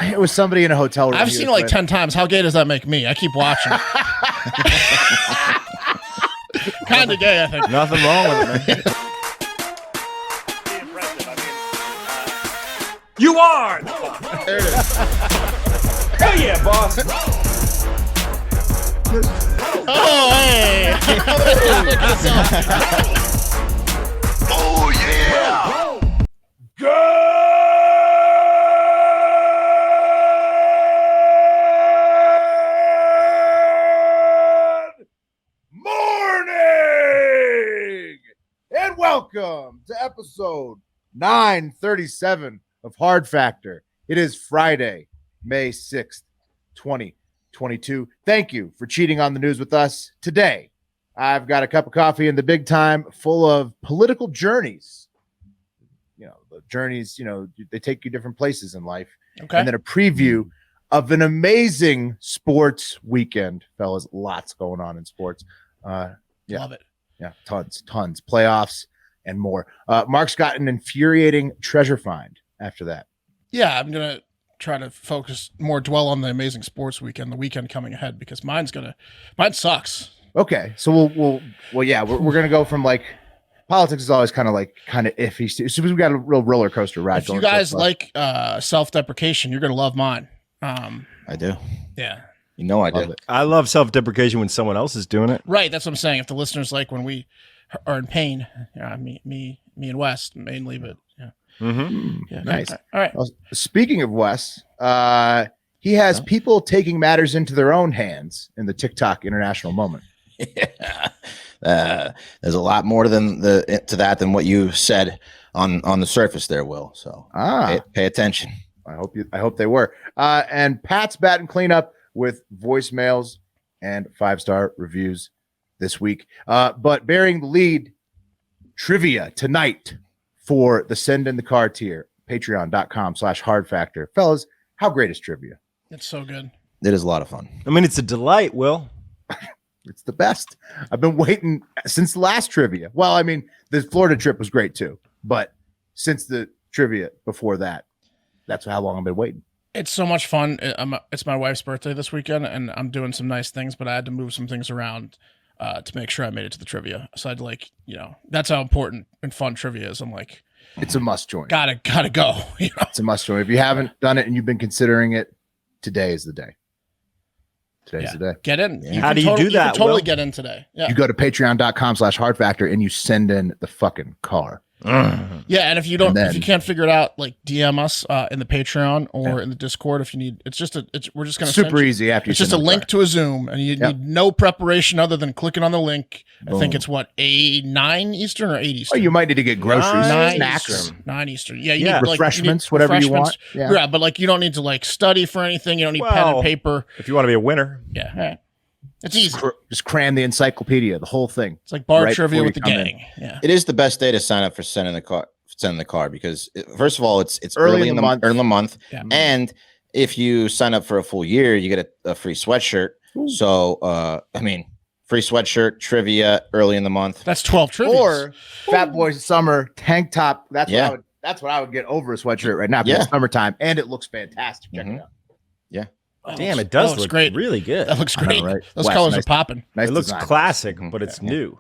It was somebody in a hotel room. I've seen it like 10 times. How gay does that make me? I keep watching. Kind of gay, I think. Nothing wrong with it, man. You are! There it is. Hell yeah, boss! Oh, hey! Oh, yeah! Good morning! And welcome to episode 937 of Hard Factor. It is Friday, May 6th, 2022. Thank you for cheating on the news with us. Today, I've got a cup of coffee in the big time full of political journeys. You know, the journeys, they take you different places in life. Okay. And then a preview of an amazing sports weekend, fellas. Lots going on in sports. Yeah. Love it. Yeah, tons. Playoffs and more. Mark's got an infuriating treasure find after that. Yeah, I'm going to try to dwell on the amazing sports weekend, the weekend coming ahead, because mine sucks. Okay, so we're going to go from like politics is always kind of iffy. So we got a real roller coaster ride. If you guys like self-deprecation, you're going to love mine. I do. Yeah. You know I do. I love self-deprecation when someone else is doing it. Right, that's what I'm saying. If the listeners like when we are in pain, me and Wes mainly, but yeah. Mm-hmm. Yeah. Nice. All right. Well, speaking of Wes, he has people taking matters into their own hands in the TikTok international moment. Yeah. There's a lot more to that than what you said on the surface there, Will. So pay attention. I hope they were. And Pat's batting cleanup with voicemails and 5-star reviews this week. But bearing the lead, trivia tonight for the Send in the Car tier, patreon.com/hardfactor. Fellas, how great is trivia? It's so good. It is a lot of fun. I mean, it's a delight, Will. It's the best. I've been waiting since the last trivia. Well, I mean, the Florida trip was great too, but since the trivia before that, that's how long I've been waiting. It's so much fun. It's my wife's birthday this weekend, and I'm doing some nice things, but I had to move some things around to make sure I made it to the trivia. So I'd that's how important and fun trivia is. I'm like, it's a must join. Gotta go. It's a must join. If you haven't done it and you've been considering it, today is the day. Today's the day. Get in. Yeah. How do you do that? You can totally get in today. Yeah. You go to patreon.com/hardfactor and you send in the fucking car. Yeah, and if you can't figure it out, like DM us in the Patreon or in the Discord if you need. We're just gonna super easy after. It's just a link to a Zoom, and you need no preparation other than clicking on the link. Boom. I think it's 9 Eastern or 8 Eastern. Oh, you might need to get groceries, snacks, 9 Eastern. Yeah, you need refreshments, whatever you want. Yeah, but you don't need to study for anything. You don't need pen and paper. If you want to be a winner, yeah, all right. It's easy. Just cram the encyclopedia, the whole thing. It's like bar trivia with the gang. Yeah, it is the best day to sign up for sending the car because first of all, it's early in the month, yeah. And if you sign up for a full year, you get a free sweatshirt. Ooh. So free sweatshirt, trivia early in the month. That's 12 trivia. Or Fat Boy Summer tank top. That's what I would get over a sweatshirt right now. Because it's summertime and it looks fantastic. Check it out. Yeah. Damn, it does look great. Really good. That looks great. Know, right? Those colors are popping. Nice it looks design. classic, but it's new.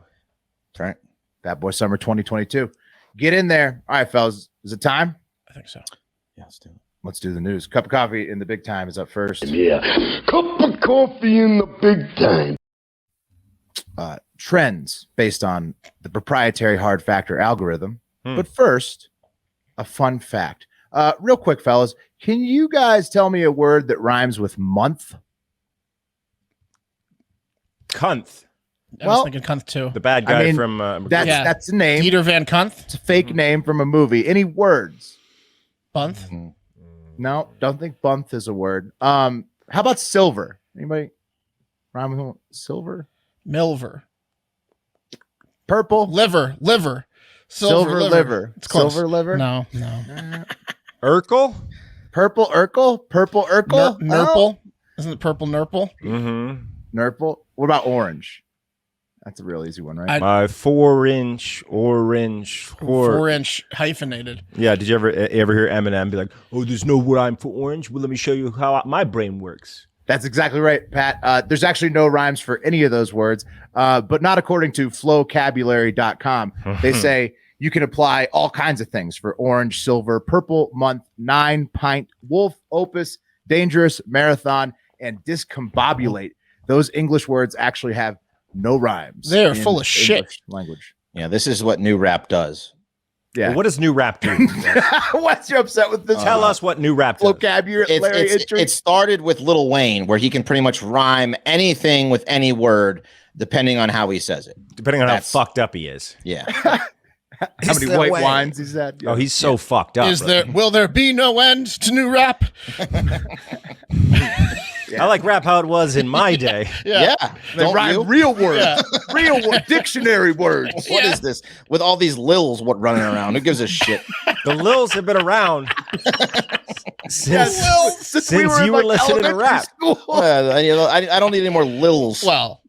That's right. Fat Boy Summer 2022. Get in there. All right, fellas. Is it time? I think so. Yeah, let's do it. Let's do the news. Cup of coffee in the big time is up first. Yeah. Cup of coffee in the big time. Trends based on the proprietary Hard Factor algorithm. But first, a fun fact. Real quick, fellas, can you guys tell me a word that rhymes with month? Cunt. I was thinking Cunt too. The bad guy from that's the name. Dieter Van Cunt. It's a fake name from a movie. Any words? Bunth? No, don't think bunth is a word. How about silver? Anybody rhyme with silver? Milver. Purple. Liver. Silver liver. It's close. Silver liver? No. Urkel? Purple Urkel? Purple Urkel? Nurple? Isn't it purple Nurple? Mm-hmm. Nurple? What about orange? That's a real easy one, right? My 4-inch orange horse. 4-inch hyphenated. Yeah, did you ever hear Eminem be like, "Oh, there's no rhyme for orange. Well, let me show you how my brain works." That's exactly right, Pat. There's actually no rhymes for any of those words, but not according to flowcabulary.com. They say you can apply all kinds of things for orange, silver, purple, month, 9, pint, wolf, opus, dangerous, marathon, and discombobulate. Those English words actually have no rhymes. They're full of shit. Language. Yeah, this is what new rap does. Yeah. Well, what does new rap do? What's you upset with this? Tell us what new rap does. Vocabulary. It started with Lil Wayne, where he can pretty much rhyme anything with any word, depending on how he says it. Depending on how fucked up he is. Yeah. How many white wines he's had? Oh, he's so fucked up. Will there be no end to new rap? I like rap how it was in my day. Yeah. They rhyme real words. Real dictionary words. What is this? With all these Lils running around. Who gives a shit? The Lils have been around since we you were listening to rap. I don't need any more Lils. Well,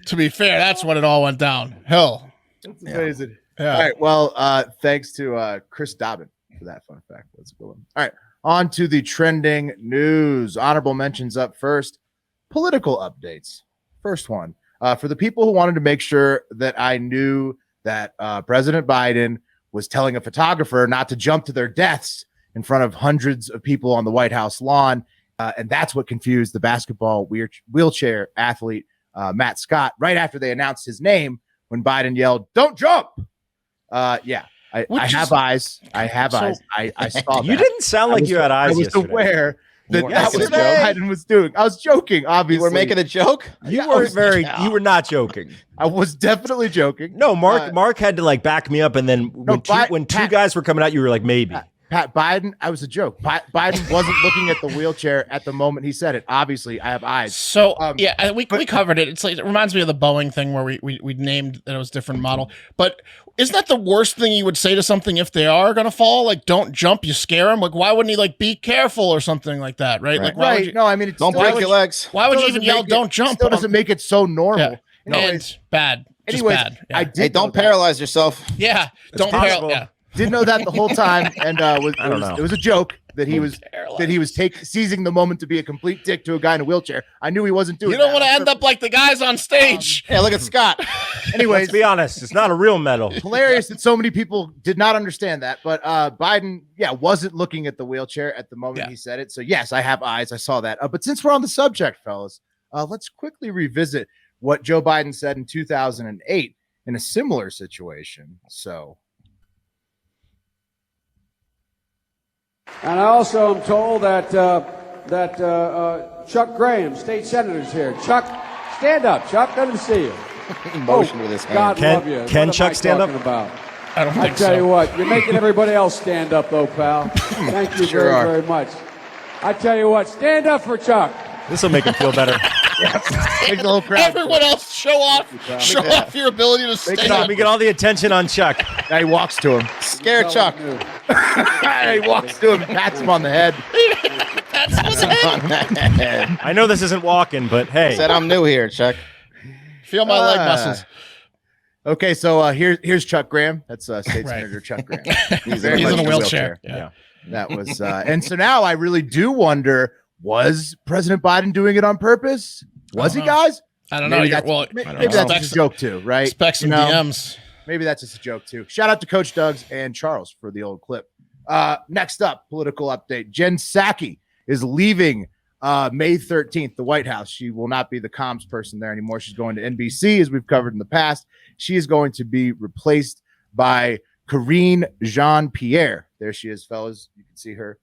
to be fair, that's when it all went down. Hell. That's amazing. Yeah. All right. Well, thanks to Chris Dobbin for that fun fact. That's a good one. All right. On to the trending news. Honorable mentions up first. Political updates. First one. For the people who wanted to make sure that I knew that President Biden was telling a photographer not to jump to their deaths in front of hundreds of people on the White House lawn. And that's what confused the basketball wheelchair athlete, Matt Scott, right after they announced his name when Biden yelled, "Don't jump." Yeah. I have eyes. I have eyes. I saw that. You didn't sound like you had eyes. I was yesterday. aware that that was what Yesterday? Biden was doing. I was joking, obviously. You were making a joke? You were not joking. I was definitely joking. No, Mark had to like back me up, and then when two guys were coming out, you were like, maybe. Pat, Biden, I was a joke. Biden wasn't looking at the wheelchair at the moment he said it. Obviously, I have eyes. So we covered it. It's like it reminds me of the Boeing thing where we named that it was a different model. But isn't that the worst thing you would say to something if they are gonna fall? Like, don't jump, you scare them. Like, why wouldn't he like be careful or something like that? Right? Like, why would you, No, I mean, don't break your legs. Why would you even yell, "Don't jump"? Still doesn't make it so normal. Yeah. And bad. Just Anyways, bad. Yeah. I did. Hey, don't paralyze yourself. Yeah. Don't possible. paralyze. Yeah. Did know that the whole time, and it was a joke that he was seizing the moment to be a complete dick to a guy in a wheelchair. I knew he wasn't doing. You don't that. want to end up like the guys on stage. Yeah, look at Scott. Anyways, Let's be honest, it's not a real medal. hilarious that so many people did not understand that, but Biden, wasn't looking at the wheelchair at the moment he said it. So yes, I have eyes. I saw that. But since we're on the subject, fellas, let's quickly revisit what Joe Biden said in 2008 in a similar situation. So. And I also am told that Chuck Graham, state senator, is here. Chuck, stand up. Chuck, let him see you. Motion with his hand. God love you. Can What Chuck am I stand up? talking About? I don't think I tell you what, you're making everybody else stand up, though, pal. Thank you Sure are. very much. I tell you what, stand up for Chuck. This will make him feel better. Make the whole crowd. Everyone else show off your ability to stand Let up. me get all the attention on Chuck. Now he walks to him. Scare Chuck. He walks to him and pats him on the head. I know this isn't walking, but hey. Said I'm new here, Chuck. Feel my leg muscles. Okay, so here's Chuck Graham. That's State Senator Chuck Graham. He's very in much a wheelchair. Yeah. That was, and so now I really do wonder: was President Biden doing it on purpose? Was he, guys? I don't know. Maybe that's just a joke too, right? Expect some DMs. Maybe that's just a joke too. Shout out to Coach Doug's and Charles for the old clip. Next up, political update. Jen Psaki is leaving May 13th, the White House. She will not be the comms person there anymore. She's going to NBC, as we've covered in the past. She is going to be replaced by Karine Jean-Pierre. There she is, fellas. You can see her.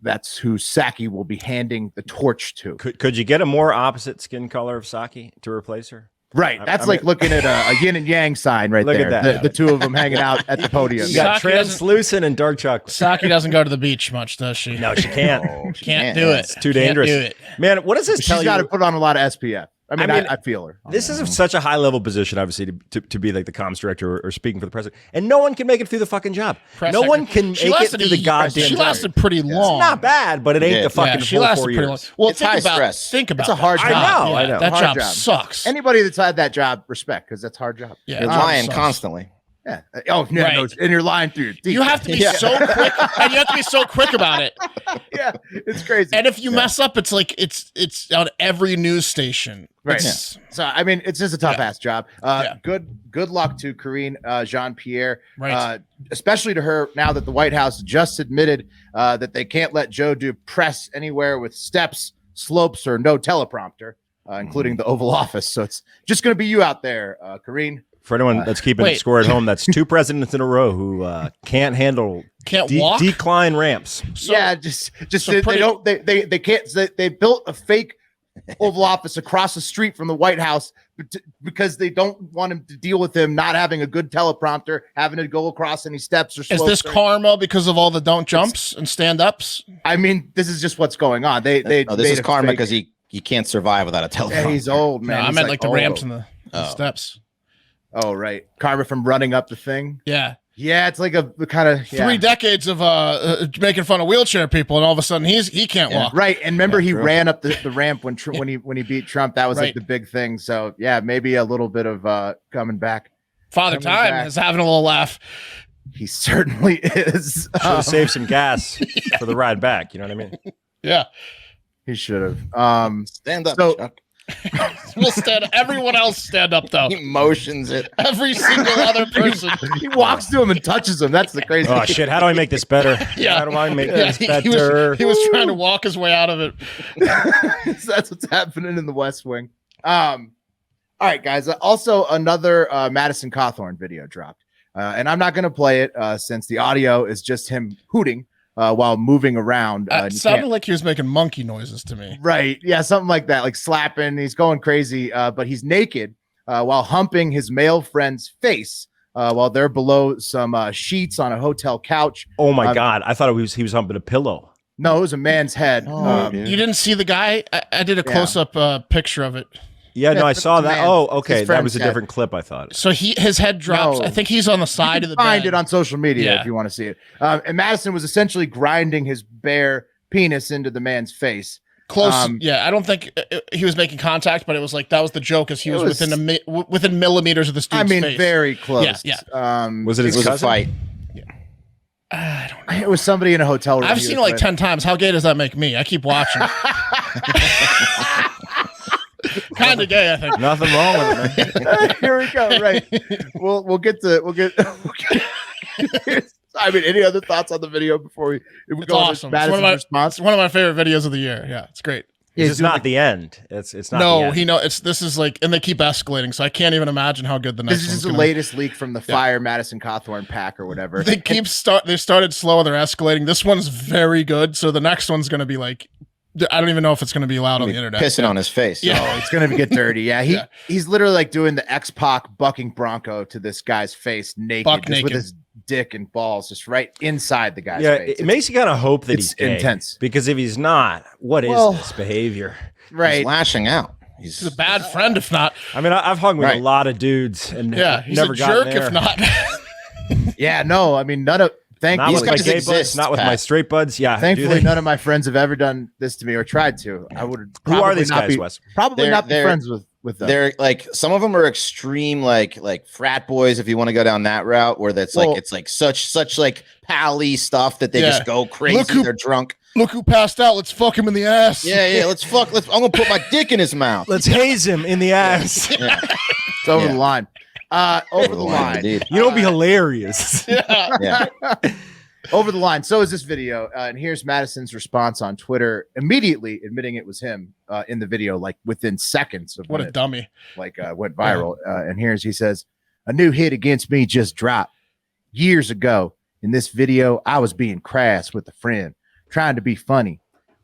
That's who Psaki will be handing the torch to. Could you get a more opposite skin color of Psaki to replace her? Right. That's like looking at a yin and yang sign right Look there. at that. The two of them hanging out at the podium. You got Psaki translucent and dark chocolate. Psaki doesn't go to the beach much, does she? No, she can't. Can't do it. It's too dangerous. Can't do it. Man, what does this tell She's you? got to put on a lot of SPF. I mean, I feel her. This is such a high level position, obviously, to be like the comms director or speaking for the president, and no one can make it through the fucking job. No one can make it through the goddamn. She lasted pretty long. It's not bad, but it ain't the fucking. She lasted pretty long. Well, it's high stress. Think about. It's a hard job. I know. That hard job sucks. Anybody that's had that job, respect, because that's a hard job. Yeah, You're lying constantly. Yeah. Oh, yeah. Right. No, and you're lying through your teeth. You have to be so quick, and you have to be so quick about it. Yeah, it's crazy. And if you mess up, it's like it's on every news station. Right. So I mean, it's just a tough ass job. Good luck to Karine Jean-Pierre. Right. Especially to her now that the White House just admitted that they can't let Joe do press anywhere with steps, slopes, or no teleprompter, including the Oval Office. So it's just going to be you out there, Karine. For anyone that's keeping score at home, that's 2 presidents in a row who can't walk, decline ramps. So, yeah, they can't. They built a fake Oval Office across the street from the White House because they don't want him to deal with him not having a good teleprompter, having to go across any steps or slopes. Is this karma because of all the don't jumps and stand ups? I mean, this is just what's going on. This is karma because he can't survive without a teleprompter. Yeah, he's old, man. No, I meant like the ramps and the steps. Oh, right. Karma from running up the thing. Yeah. Yeah, it's like a kind of 3 decades of making fun of wheelchair people, and all of a sudden he can't walk. Right, and remember he ran up the ramp when he beat Trump. That was like the big thing. So yeah, maybe a little bit of coming back. Father Time is having a little laugh. He certainly is. Should have saved some gas for the ride back. You know what I mean? Yeah, he should have. Stand up, Chuck. We'll stand. Everyone else stand up though. He motions it. Every single other person. He walks to him and touches him. That's the crazy. Oh shit! How do I make this better? Yeah. How do I make this better? He was trying to walk his way out of it. So that's what's happening in the West Wing. All right, guys. Also, another Madison Cawthorn video dropped, and I'm not going to play it since the audio is just him hooting. While moving around. It sounded like he was making monkey noises to me. Right. Yeah, something like that, like slapping. He's going crazy, but he's naked while humping his male friend's face while they're below some sheets on a hotel couch. Oh, my God. I thought he was humping a pillow. No, it was a man's head. You didn't see the guy? I did a close-up picture of it. Yeah, no, I saw that. Oh, okay. That was a head. different clip, I thought. So his head drops. No. I think he's on the side of the find bed. It on social media if you want to see it. And Madison was essentially grinding his bare penis into the man's face. Close. I don't think he was making contact, but it was like that was the joke as he was within millimeters of the dude's face. Very close. Yeah. Was it his cousin? A fight? I don't know. It was somebody in a hotel room. I've seen it like 10 times. How gay does that make me? I keep watching. Kind of gay, I think. Nothing wrong with it, man. Here we go. Right. We'll get. I mean, any other thoughts on the video before we go awesome. Madison's response? It's one of my favorite videos of the year. Yeah, it's great. It's not the end. It's not. No, this is like, and they keep escalating, so I can't even imagine how good the next. This is the latest leak from the Fire Madison Cawthorn pack or whatever. They started slow, they're escalating. This one's very good, so the next one's going to be like, I don't even know if it's going to be allowed on the internet. Pissing on his face. Yeah, oh, it's going to get dirty. Yeah, he's literally like doing the X-Pac bucking Bronco to this guy's face naked, with his dick and balls just right inside the guy's face. It makes you kind of hope that he's gay, intense. Because if he's not, what is this behavior? Right, he's lashing out. He's a bad friend, if not. I mean, I've hung with a lot of dudes, and he's never a jerk, there. if not. Yeah, no, I mean, none of. Not with my gay buds, not with my straight buds. Yeah. Thankfully, none of my friends have ever done this to me or tried to. I would. Who are these guys, Wes? Probably not be friends with them. They're like, some of them are extreme, like frat boys. If you want to go down that route, where it's like such like pally stuff that they just go crazy. They're drunk. Look who passed out. Let's fuck him in the ass. Yeah. I'm gonna put my dick in his mouth. Let's haze him in the ass. Yeah. It's over the line. Over the line. Indeed. You don't be hilarious. Yeah. Over the line. So is this video. And here's Madison's response on Twitter, immediately admitting it was him in the video, like within seconds of what a dummy. Went viral. And he says, "A new hit against me just dropped. Years ago, in this video, I was being crass with a friend, trying to be funny.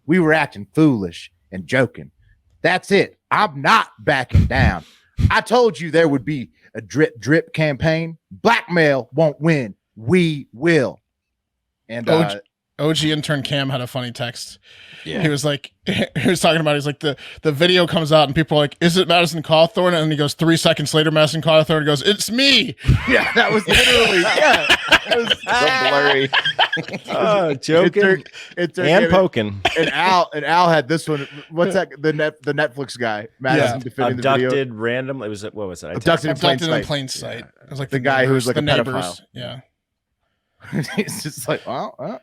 We were acting foolish and joking. That's it. I'm not backing down. I told you there would be a drip campaign. Blackmail won't win. We will." And OG intern Cam had a funny text. Yeah. He was like, he was talking about, he's like, the video comes out and people are like, is it Madison Cawthorn? And he goes, 3 seconds later, Madison Cawthorn goes, it's me. Yeah, that was literally, yeah. It was So blurry. Oh, joking and poking. And Al had this one. What's that? The Netflix guy, Madison, defending the video. Abducted random. It was, what was it? Abducted in plain sight. It was like the guy who was like a neighbors. pedophile. Yeah. It's just like, well.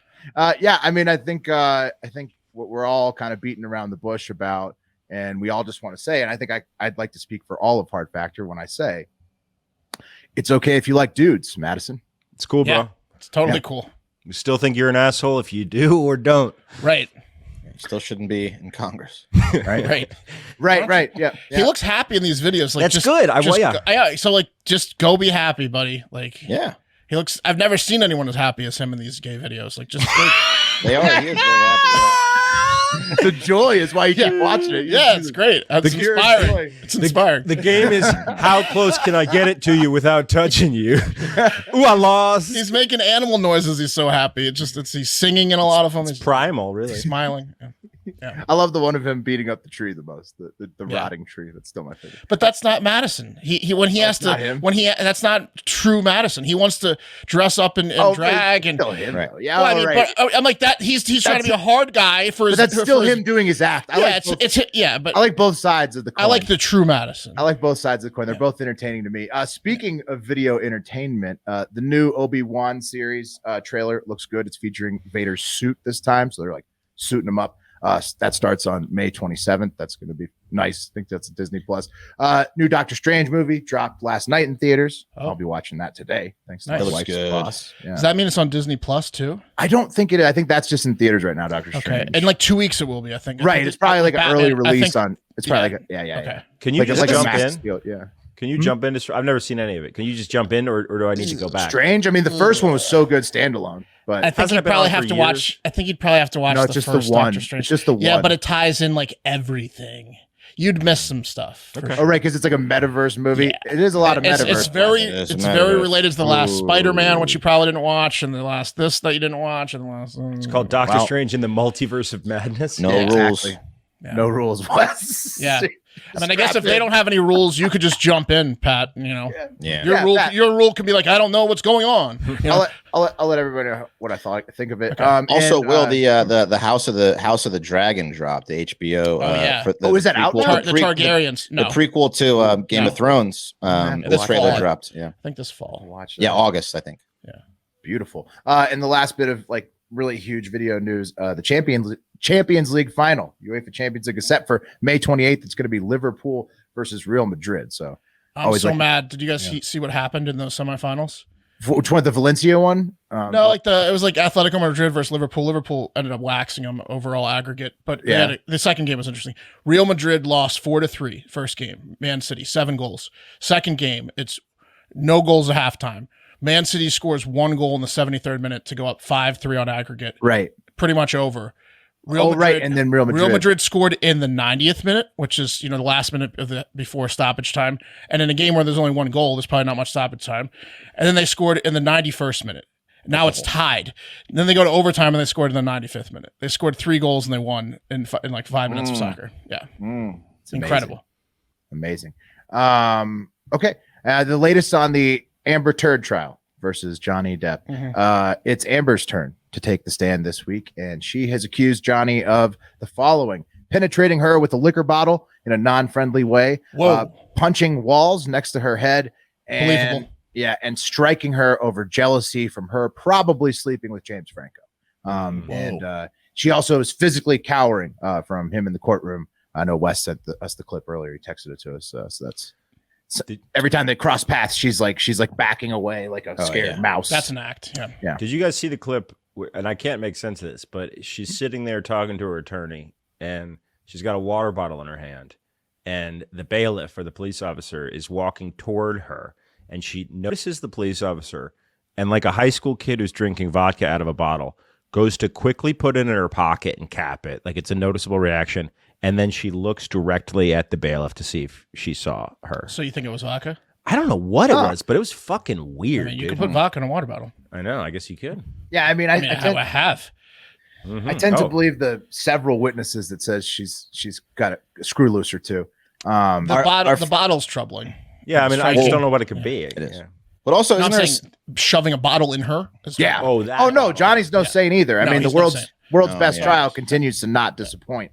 Yeah, I mean, I think what we're all kind of beating around the bush about, and we all just want to say, and I think I'd like to speak for all of Hard Factor when I say it's okay if you like dudes, Madison. It's cool, bro. Yeah, it's totally cool. We still think you're an asshole if you do or don't. Right. You still shouldn't be in Congress. Right. Yeah. He looks happy in these videos. Like, that's good. So like, just go be happy, buddy. Like, Yeah. he looks. I've never seen anyone as happy as him in these gay videos. Like, just. They are. He is very happy. The joy is why you keep watching it. Yeah, it's great. It's inspiring. It's inspiring. The game is how close can I get it to you without touching you? Ooh, I lost. He's making animal noises. He's so happy. He's singing in a lot of them. He's primal, really. Smiling. Yeah. I love the one of him beating up the tree the most. The rotting tree. That's still my favorite. But that's not Madison. That's not true Madison. He wants to dress up and drag and still him. Right. Yeah, well, but I'm like that. He's trying to be a hard guy for his. But that's still him doing his act. I like both sides of the coin. I like the true Madison. I like both sides of the coin. They're both entertaining to me. Speaking of video entertainment, the new Obi-Wan series trailer looks good. It's featuring Vader's suit this time, so they're like suiting him up. That starts on May 27th. That's going to be nice. I think that's a Disney Plus. New Doctor Strange movie dropped last night in theaters. I'll be watching that today. Thanks to Nice. my Looks wife's good. boss. Yeah. Does that mean it's on Disney Plus too? I don't think it is. I think that's just in theaters right now, Doctor Strange. In like 2 weeks it will be, I think. Right. It's probably like an early release on. It's probably yeah. like Okay. Can you just a jump max in? deal. Yeah. Can you jump into? I've never seen any of it. Can you just jump in, or do I need to go back? Strange. I mean, the first one was so good standalone, but I think you'd probably have to watch. I think you'd probably have to watch No, the it's just first the one. Doctor Strange. It's just the Yeah, one. but it ties in like everything. You'd miss some stuff. Okay. Oh, right, because it's like a metaverse movie. Yeah. It is a lot of metaverse. It's very metaverse. related to the last Spider-Man, which you probably didn't watch, and the last this that you didn't watch, and the last. It's called Doctor Strange in the Multiverse of Madness. No Yeah, rules. Exactly. Yeah. No rules, Wes. Yeah. I mean, I guess if they don't have any rules, you could just jump in, Pat. You know, Yeah. your rule can be like, I don't know what's going on. You know? I'll let everybody know what I think of it. Okay. Also, the House of the Dragon dropped the HBO. Is that out now? The Targaryens. No, The prequel to Game of Thrones. The trailer dropped. Yeah. I think this fall. Watch Yeah, August, I think. Yeah. Beautiful. And the last bit of like really huge video news: the Champions League final, UEFA Champions League, is set for May 28th. It's going to be Liverpool versus Real Madrid. So I'm so mad. Did you guys see what happened in those semifinals? Which one? The Valencia one? No, it was like Atletico Madrid versus Liverpool. Liverpool ended up waxing them overall aggregate, but the second game was interesting. Real Madrid lost 4-3 first game. Man City 7 goals. Second game, it's no goals at halftime. Man City scores 1 goal in the 73rd minute to go up 5-3 on aggregate. Right. Pretty much over. And then Real Madrid scored in the 90th minute, which is the last minute of before stoppage time. And in a game where there's only 1 goal, there's probably not much stoppage time. And then they scored in the 91st minute. Now it's tied. And then they go to overtime and they scored in the 95th minute. They scored 3 goals and they won in like 5 minutes of soccer. Yeah, it's incredible, amazing. Okay, the latest on the Amber Turd trial versus Johnny Depp. It's Amber's turn to take the stand this week, and she has accused Johnny of the following: penetrating her with a liquor bottle in a non-friendly way, punching walls next to her head, and and striking her over jealousy from her probably sleeping with James Franco. And she also is physically cowering from him in the courtroom. I know Wes sent us the clip earlier. He texted it to us, so that's. So every time they cross paths, she's like backing away like a scared mouse. That's an act. Yeah. Did you guys see the clip? And I can't make sense of this, but she's sitting there talking to her attorney, and she's got a water bottle in her hand, and the bailiff or the police officer is walking toward her, and she notices the police officer, and like a high school kid who's drinking vodka out of a bottle, goes to quickly put it in her pocket and cap it, like it's a noticeable reaction. And then she looks directly at the bailiff to see if she saw her. So you think it was vodka? I don't know what it was, but it was fucking weird. You could put vodka in a water bottle. I know. I guess you could. Yeah, I mean, I have. I tend to believe the several witnesses that says she's got a screw loose or two. The bottle's troubling. Yeah, I mean, I just don't know what it could be. It is. But also, I'm saying shoving a bottle in her. Yeah. Oh, no, Johnny's no saint either. I mean, the world's best trial continues to not disappoint.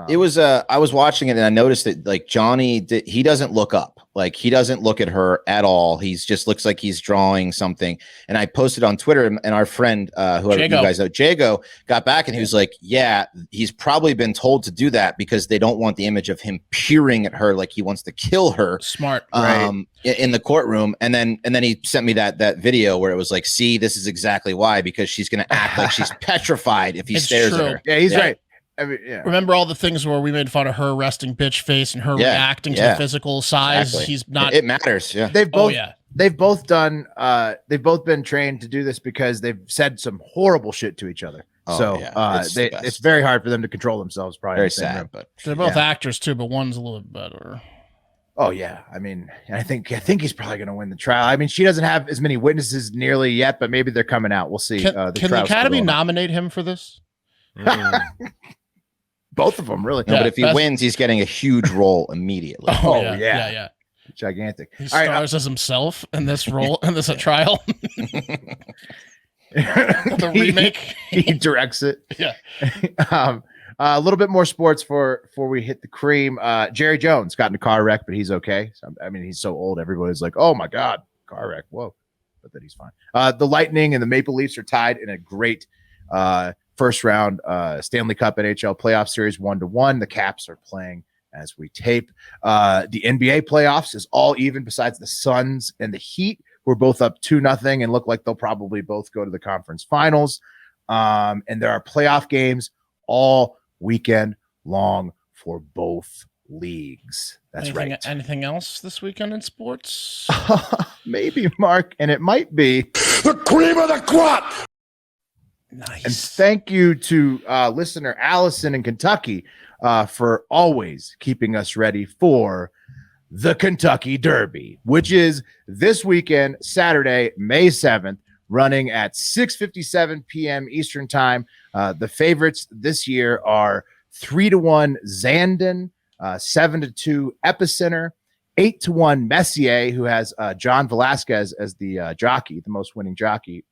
It was I was watching it and I noticed that like Johnny he doesn't look up. Like he doesn't look at her at all. He's just looks like he's drawing something. And I posted on Twitter and our friend whoever you guys know, Jago, got back and he was like, yeah, he's probably been told to do that because they don't want the image of him peering at her like he wants to kill her. Smart. In the courtroom. And then he sent me that video where it was like, see, this is exactly why, because she's gonna act like she's petrified if he stares at her. Yeah, he's right. I mean, Remember all the things where we made fun of her resting bitch face and her reacting to the physical size. Exactly. He's not. It matters. Yeah, they've both been trained to do this because they've said some horrible shit to each other. It's very hard for them to control themselves. Probably very sad, but they're both actors too. But one's a little bit better. Oh yeah, I mean, I think he's probably going to win the trial. I mean, she doesn't have as many witnesses nearly yet, but maybe they're coming out. We'll see. Can the Academy nominate him for this? Both of them, really. No, but if he wins, he's getting a huge role immediately. Yeah. Gigantic. He stars as himself in this role in this trial. The remake. He directs it. Yeah. A little bit more sports before we hit the cream. Jerry Jones got in a car wreck, but he's okay. So, I mean, he's so old. Everybody's like, "Oh my God, car wreck!" Whoa, but then he's fine. The Lightning and the Maple Leafs are tied in a great first round Stanley Cup NHL playoff series 1-1. The Caps are playing as we tape. The NBA playoffs is all even besides the Suns and the Heat, who are both up 2-0 and look like they'll probably both go to the conference finals. And there are playoff games all weekend long for both leagues. That's right. Anything else this weekend in sports? Maybe, Mark, and it might be the cream of the crop. Nice. And thank you to listener Allison in Kentucky for always keeping us ready for the Kentucky Derby, which is this weekend, Saturday, May 7th, running at 6:57 p.m. Eastern time. The favorites this year are 3-1 Zandon, 7-2 Epicenter, 8-1 Messier, who has John Velasquez as the jockey, the most winning jockey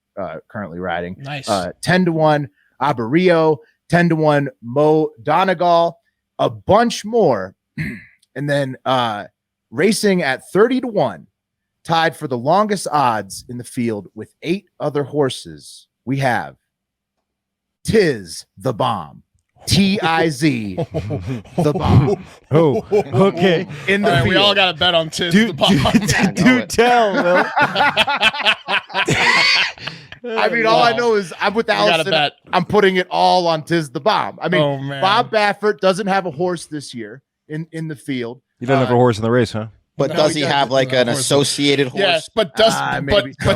currently riding. Nice. 10-1 Abarillo, 10-1 Mo Donegal, a bunch more. And then racing at 30-1, tied for the longest odds in the field with 8 other horses, we have Tiz the Bomb. T-I-Z the Bomb. Oh, okay. In the field. We all got to bet on Tiz the Bomb. Do tell, Will. I mean, all I know is I'm with Allison. I'm putting it all on Tiz the Bomb. I mean, Bob Baffert doesn't have a horse this year in the field. He doesn't have a horse in the race, huh? But does he have like an associated horse? Yes, but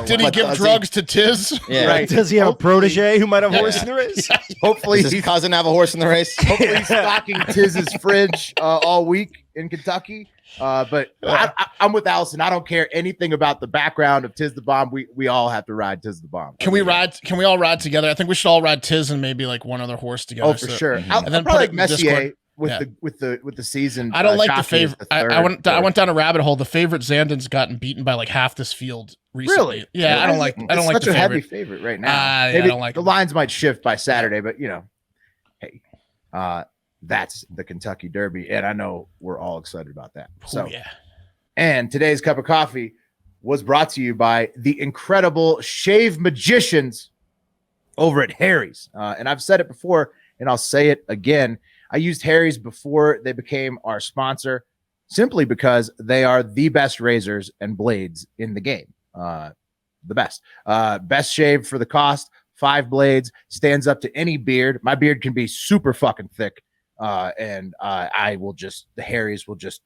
did he give drugs to Tiz? Yeah. Right. Does he have a protege who might have a horse in the race? Hopefully, does his cousin have a horse in the race? Hopefully, he's stocking Tiz's fridge all week in Kentucky. But I'm with Allison. I don't care anything about the background of Tiz the Bomb. We all have to ride Tiz the Bomb. Can we all ride together? I think we should all ride Tiz and maybe like one other horse together. Oh, for sure. I'll probably like Messier with the season. I don't like the favorite. I went down a rabbit hole. The favorite Zandon's gotten beaten by like half this field recently. Really? Yeah, I don't like. I don't like such the a favorite. heavy favorite right now. Maybe I don't like the lines might shift by Saturday, but hey, that's the Kentucky Derby, and I know we're all excited about that. So yeah. And today's cup of coffee was brought to you by the incredible shave magicians over at Harry's. And I've said it before, and I'll say it again. I used Harry's before they became our sponsor, simply because they are the best razors and blades in the game. The best. Best shave for the cost. 5 blades, stands up to any beard. My beard can be super fucking thick. And the Harry's will just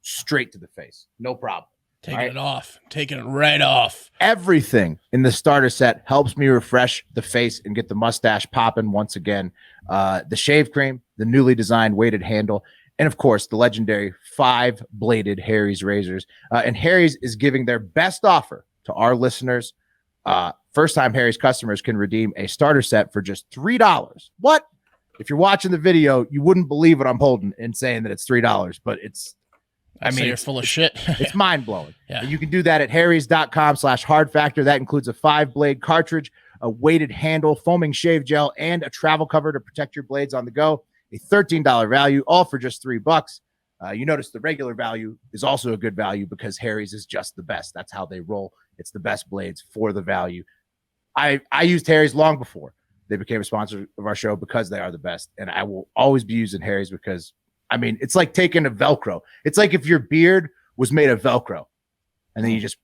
straight to the face. No problem. Taking it right off. Everything in the starter set helps me refresh the face and get the mustache popping once again. The shave cream, the newly designed weighted handle, and of course the legendary 5-bladed Harry's razors. And Harry's is giving their best offer to our listeners First-time Harry's customers can redeem a starter set for just $3. What? If you're watching the video, you wouldn't believe what I'm holding and saying that it's $3, but it's, I mean, you're full of shit. It's mind-blowing. Yeah. You can do that at harrys.com/hardfactor. That includes a 5-blade cartridge, a weighted handle, foaming shave gel, and a travel cover to protect your blades on the go. A $13 value, all for just $3. You notice the regular value is also a good value because Harry's is just the best. That's how they roll. It's the best blades for the value. I used Harry's long before they became a sponsor of our show because they are the best. And I will always be using Harry's because, I mean, it's like taking a Velcro. It's like if your beard was made of Velcro and then you just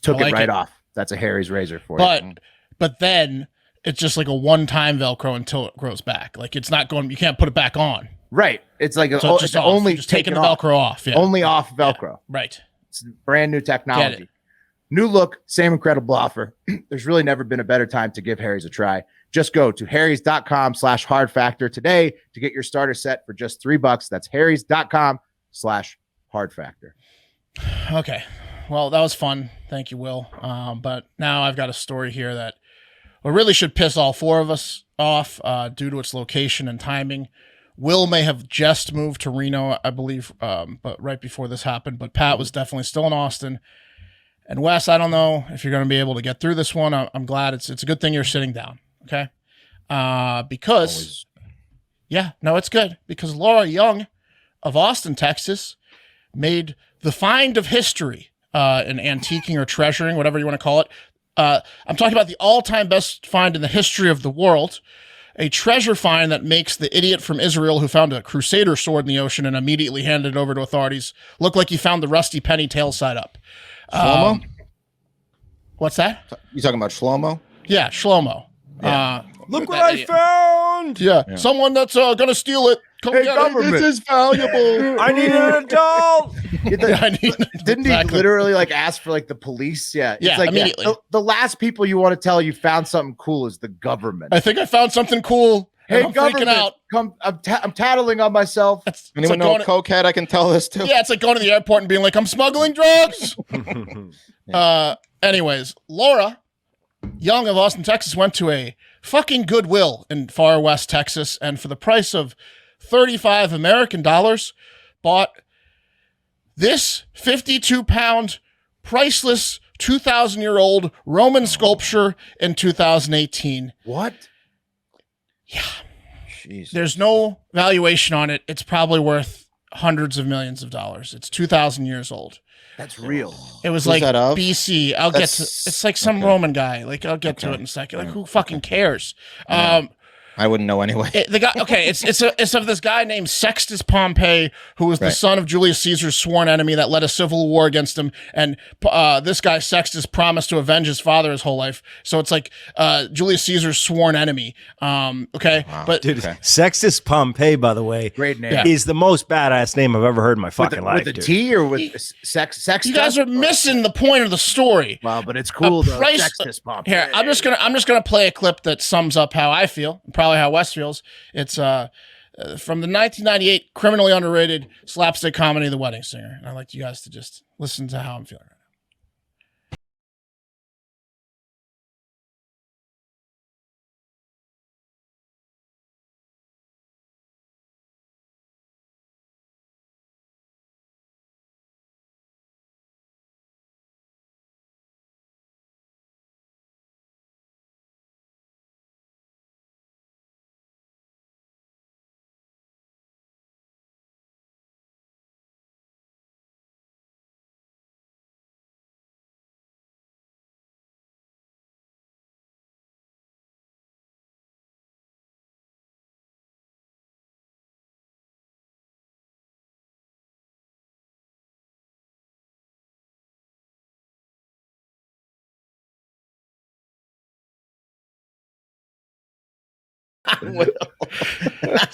took it right off. That's a Harry's razor for you. But then it's just like a one-time Velcro until it grows back. Like it's not going, you can't put it back on. Right. It's like so it's just only just taking the Velcro off. Yeah. Only off Velcro. Yeah. Right. It's brand new technology. New look, same incredible offer. There's really never been a better time to give Harry's a try. Just go to harrys.com/hardfactor today to get your starter set for just $3. That's harrys.com/hardfactor. Okay. Well, that was fun. Thank you, Will. But now I've got a story here that really should piss all four of us off due to its location and timing. Will may have just moved to Reno, I believe, but right before this happened. But Pat was definitely still in Austin. And Wes, I don't know if you're going to be able to get through this one. I'm glad it's a good thing you're sitting down. Okay. Because it's good because Laura Young of Austin, Texas made the find of history in antiquing or treasuring, whatever you want to call it. I'm talking about the all-time best find in the history of the world, a treasure find that makes the idiot from Israel who found a crusader sword in the ocean and immediately handed it over to authorities look like he found the rusty penny tail side up. Shlomo? What's that? You talking about Shlomo? Yeah, Shlomo. Yeah. Look what I found! Yeah, someone that's gonna steal it. Come get it. This is valuable. I need an adult! Didn't he literally like ask for like the police? Yeah. Yeah, it's like, immediately. The last people you want to tell you found something cool is the government. I think I found something cool. Hey, I'm government, freaking out. Come! I'm tattling on myself. Anyone know a cokehead I can tell this to? Yeah, it's like going to the airport and being like, I'm smuggling drugs. Anyways, Laura Young of Austin, Texas went to a fucking Goodwill in far west Texas and for the price of 35 American dollars bought this 52-pound priceless 2,000-year-old Roman sculpture in 2018. What? Yeah. Jeez. There's no valuation on it. It's probably worth hundreds of millions of dollars. It's 2,000 years old. That's real. It was Who's like that of? BC. It's like some Roman guy. Like I'll get to it in a second. Like who fucking cares? I wouldn't know anyway. The guy. Okay, it's of this guy named Sextus Pompey, who was the son of Julius Caesar's sworn enemy that led a civil war against him. And this guy Sextus promised to avenge his father his whole life. So it's like Julius Caesar's sworn enemy. Okay, but Dude, Sextus Pompey, by the way, Great name. is the most badass name I've ever heard in my fucking life. With a dude. T or with sex? you guys are missing the point of the story. Wow, but it's cool though. Sextus Pompey. Here, I'm just gonna play a clip that sums up how I feel, and probably how Wes feels. It's from the 1998 criminally underrated slapstick comedy, The Wedding Singer. And I'd like you guys to just listen to how I'm feeling right now.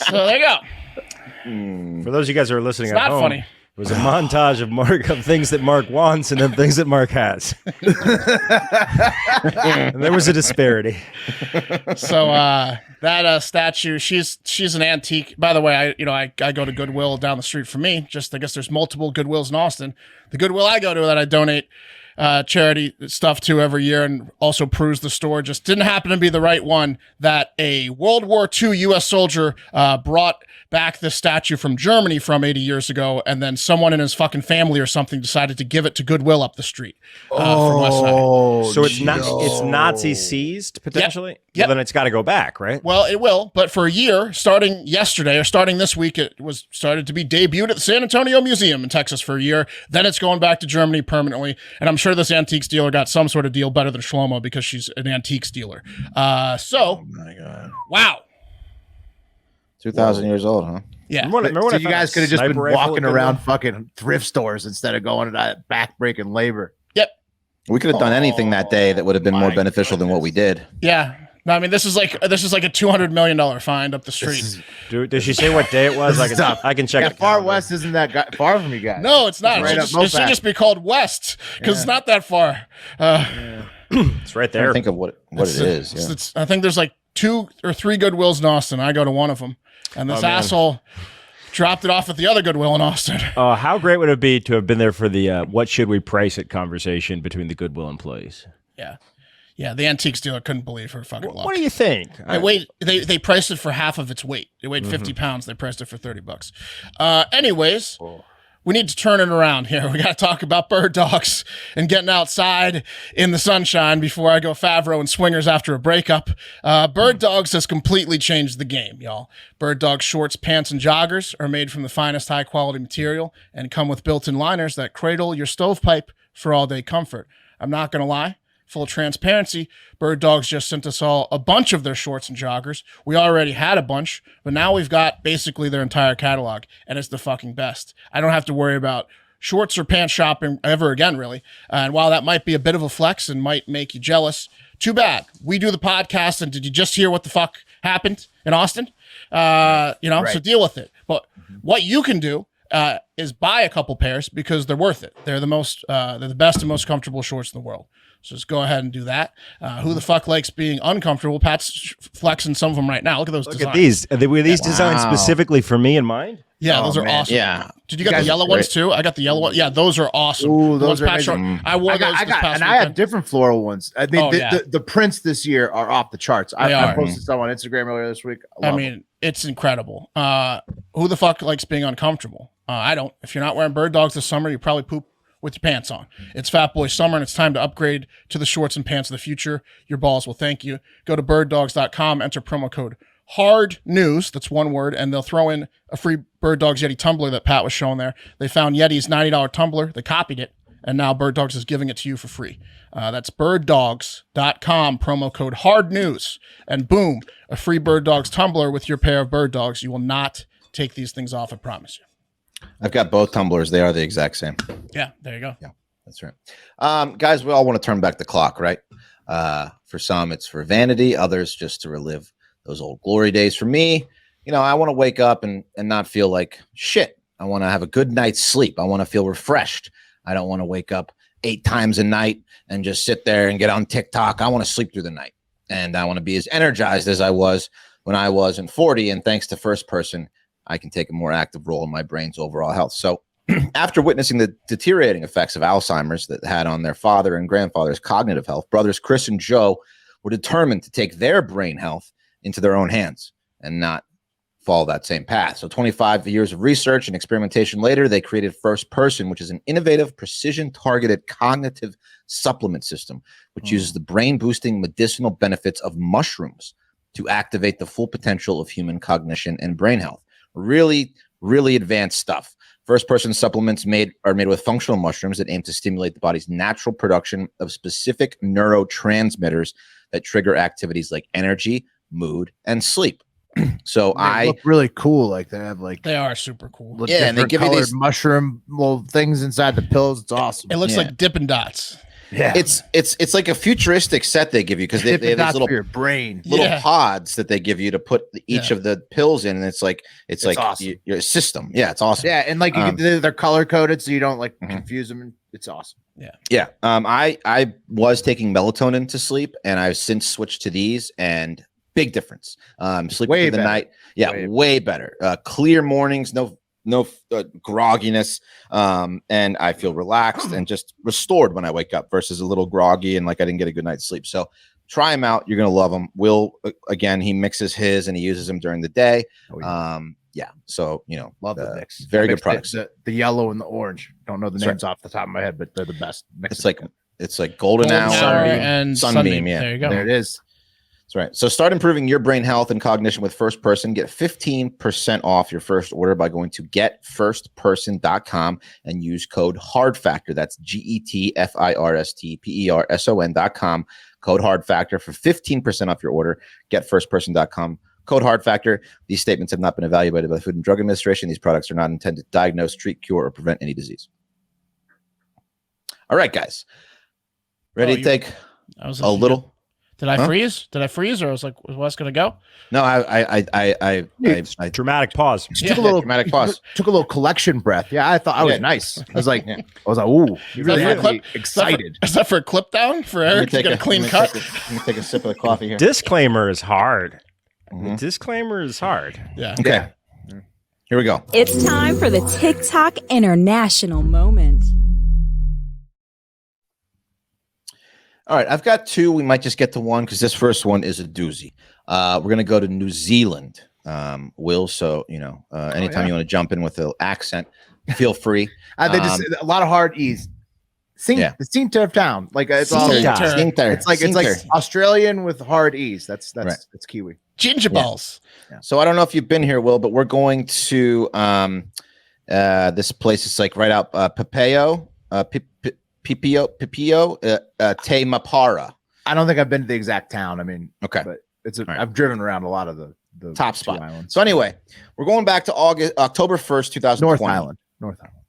So there you go. For those of you guys who are listening It's at not home, funny. it was a montage of things that Mark wants and then things that Mark has. And there was a disparity. So that statue, she's an antique. By the way, I go to Goodwill down the street from me. I guess there's multiple Goodwills in Austin. The Goodwill I go to that I donate charity stuff too every year, and also proves the store just didn't happen to be the right one. That a World War II U.S. soldier brought back this statue from Germany from 80 years ago, and then someone in his fucking family or something decided to give it to Goodwill up the street from West Side. So it's Nazi seized potentially. Yep. Well, then it's got to go back, right? Well, it will, but for a year, starting yesterday or starting this week, it was started to be debuted at the San Antonio Museum in Texas for a year. Then it's going back to Germany permanently, and I'm sure this antiques dealer got some sort of deal better than Shlomo because she's an antiques dealer. Oh my God. Wow. 2,000 years old, huh? Yeah. So you guys could have just been walking around fucking thrift stores instead of going to that back-breaking labor. Yep. We could have done anything that day that would have been more beneficial than what we did. Yeah. No, I mean, this is like a $200 million find up the street. Dude, did she say what day it was? I can check. Yeah, Far West isn't that far from you guys. No, it's not. Right It should just be called West because it's not that far. It's right there. Think of what it is. Yeah. I think there's like 2 or 3 Goodwills in Austin. I go to one of them, and this asshole dropped it off at the other Goodwill in Austin. How great would it be to have been there for the what should we price it conversation between the Goodwill employees? Yeah. Yeah, the antiques dealer couldn't believe her fucking luck. What do you think? They priced it for half of its weight. It weighed 50 pounds. They priced it for $30. Anyways, we need to turn it around here. We got to talk about bird dogs and getting outside in the sunshine before I go Favreau and swingers after a breakup. Bird dogs has completely changed the game, y'all. Bird dog shorts, pants, and joggers are made from the finest high-quality material and come with built-in liners that cradle your stovepipe for all-day comfort. I'm not going to lie. Full transparency, Bird Dogs just sent us all a bunch of their shorts and joggers. We already had a bunch, but now we've got basically their entire catalog, and it's the fucking best. I don't have to worry about shorts or pants shopping ever again, really. And while that might be a bit of a flex and might make you jealous, too bad. We do the podcast, and did you just hear what the fuck happened in Austin? So deal with it. But what you can do is buy a couple pairs because they're worth it. They're the best and most comfortable shorts in the world. So just go ahead and do that. Who the fuck likes being uncomfortable? Pat's flexing some of them right now. Look at those designs. Look at these. Were these designed specifically for me in mind? Yeah, those are awesome. Yeah. Did you get the yellow ones too? I got the yellow one. Yeah, those are awesome. Ooh, those are amazing. I wore those this past and I have different floral ones. I mean, yeah. the prints this year are off the charts. I posted some on Instagram earlier this week. I mean, it's incredible. Who the fuck likes being uncomfortable? I don't. If you're not wearing bird dogs this summer, you probably poop with your pants on. It's Fat Boy Summer, and it's time to upgrade to the shorts and pants of the future. Your balls will thank you. Go to birddogs.com, enter promo code Hard News, that's one word, and they'll throw in a free Bird Dogs Yeti tumbler that Pat was showing there. They found Yeti's $90 tumbler, they copied it, and now Bird Dogs is giving it to you for free. That's birddogs.com, promo code Hard News, and boom, a free Bird Dogs tumbler with your pair of Bird Dogs. You will not take these things off, I promise you. I've got both tumblers. They are the exact same. Yeah, there you go. Yeah, that's right. Guys, we all want to turn back the clock, right? For some, it's for vanity. Others, just to relive those old glory days. For me, I want to wake up and not feel like shit. I want to have a good night's sleep. I want to feel refreshed. I don't want to wake up 8 times a night and just sit there and get on TikTok. I want to sleep through the night. And I want to be as energized as I was when I was in 40. And thanks to First Person, I can take a more active role in my brain's overall health. So after witnessing the deteriorating effects of Alzheimer's that had on their father and grandfather's cognitive health, brothers Chris and Joe were determined to take their brain health into their own hands and not follow that same path. So 25 years of research and experimentation later, they created First Person, which is an innovative, precision-targeted cognitive supplement system, which uses the brain-boosting medicinal benefits of mushrooms to activate the full potential of human cognition and brain health. Really, really advanced stuff. First Person supplements are made with functional mushrooms that aim to stimulate the body's natural production of specific neurotransmitters that trigger activities like energy, mood, and sleep. So they look really cool. Like they are super cool. Yeah, and they give you these mushroom little things inside the pills. It's awesome. It looks like Dippin' Dots. Yeah, it's like a futuristic set they give you because they have these little for your brain, little pods that they give you to put each of the pills in, and it's like awesome. your system. Yeah, it's awesome. Yeah, and like they're color coded, so you don't confuse them. It's awesome. Yeah. I was taking melatonin to sleep, and I've since switched to these, and big difference. Sleep through the night. Yeah, way better. Clear mornings, no grogginess, and I feel relaxed and just restored when I wake up versus a little groggy and like I didn't get a good night's sleep. So try him out. You're gonna love him. Will, again, he mixes his and he uses them during the day. So love the mix. Very good products. The yellow and the orange. Don't know the names off the top of my head, but they're the best. It's like golden hour and sunbeam. Yeah, There you go. There it is. That's right. So start improving your brain health and cognition with First Person. Get 15% off your first order by going to getfirstperson.com and use code HARDFACTOR. That's GETFIRSTPERSON.com. Code HARDFACTOR for 15% off your order. Getfirstperson.com. Code HARDFACTOR. These statements have not been evaluated by the Food and Drug Administration. These products are not intended to diagnose, treat, cure, or prevent any disease. All right, guys. Ready to take a little? Did I freeze? Did I freeze, or I was like, was Wes going to go? No, I dramatic pause. Took a little dramatic pause. Took a little collection breath. Yeah, I thought I was nice. I was like, ooh, you really had me excited. Is that for a clip down for Eric to get a clean cut? Let me take a sip of the coffee here. Disclaimer is hard. The disclaimer is hard. Yeah. Okay. Here we go. It's time for the TikTok International Moment. All right, I've got two. We might just get to one because this first one is a doozy. We're going to go to New Zealand, Will. So, anytime you want to jump in with an accent, feel free. They just a lot of hard E's. The center of town. Like it's all it's like Australian with hard E's. That's Kiwi. Ginger balls. Yeah. So I don't know if you've been here, Will, but we're going to this place. It's like right out Pipio, Te Mapara. I don't think I've been to the exact town. I mean, okay, but I've driven around a lot of the top spot islands. So anyway, we're going back to October 1st, 2020. North Island.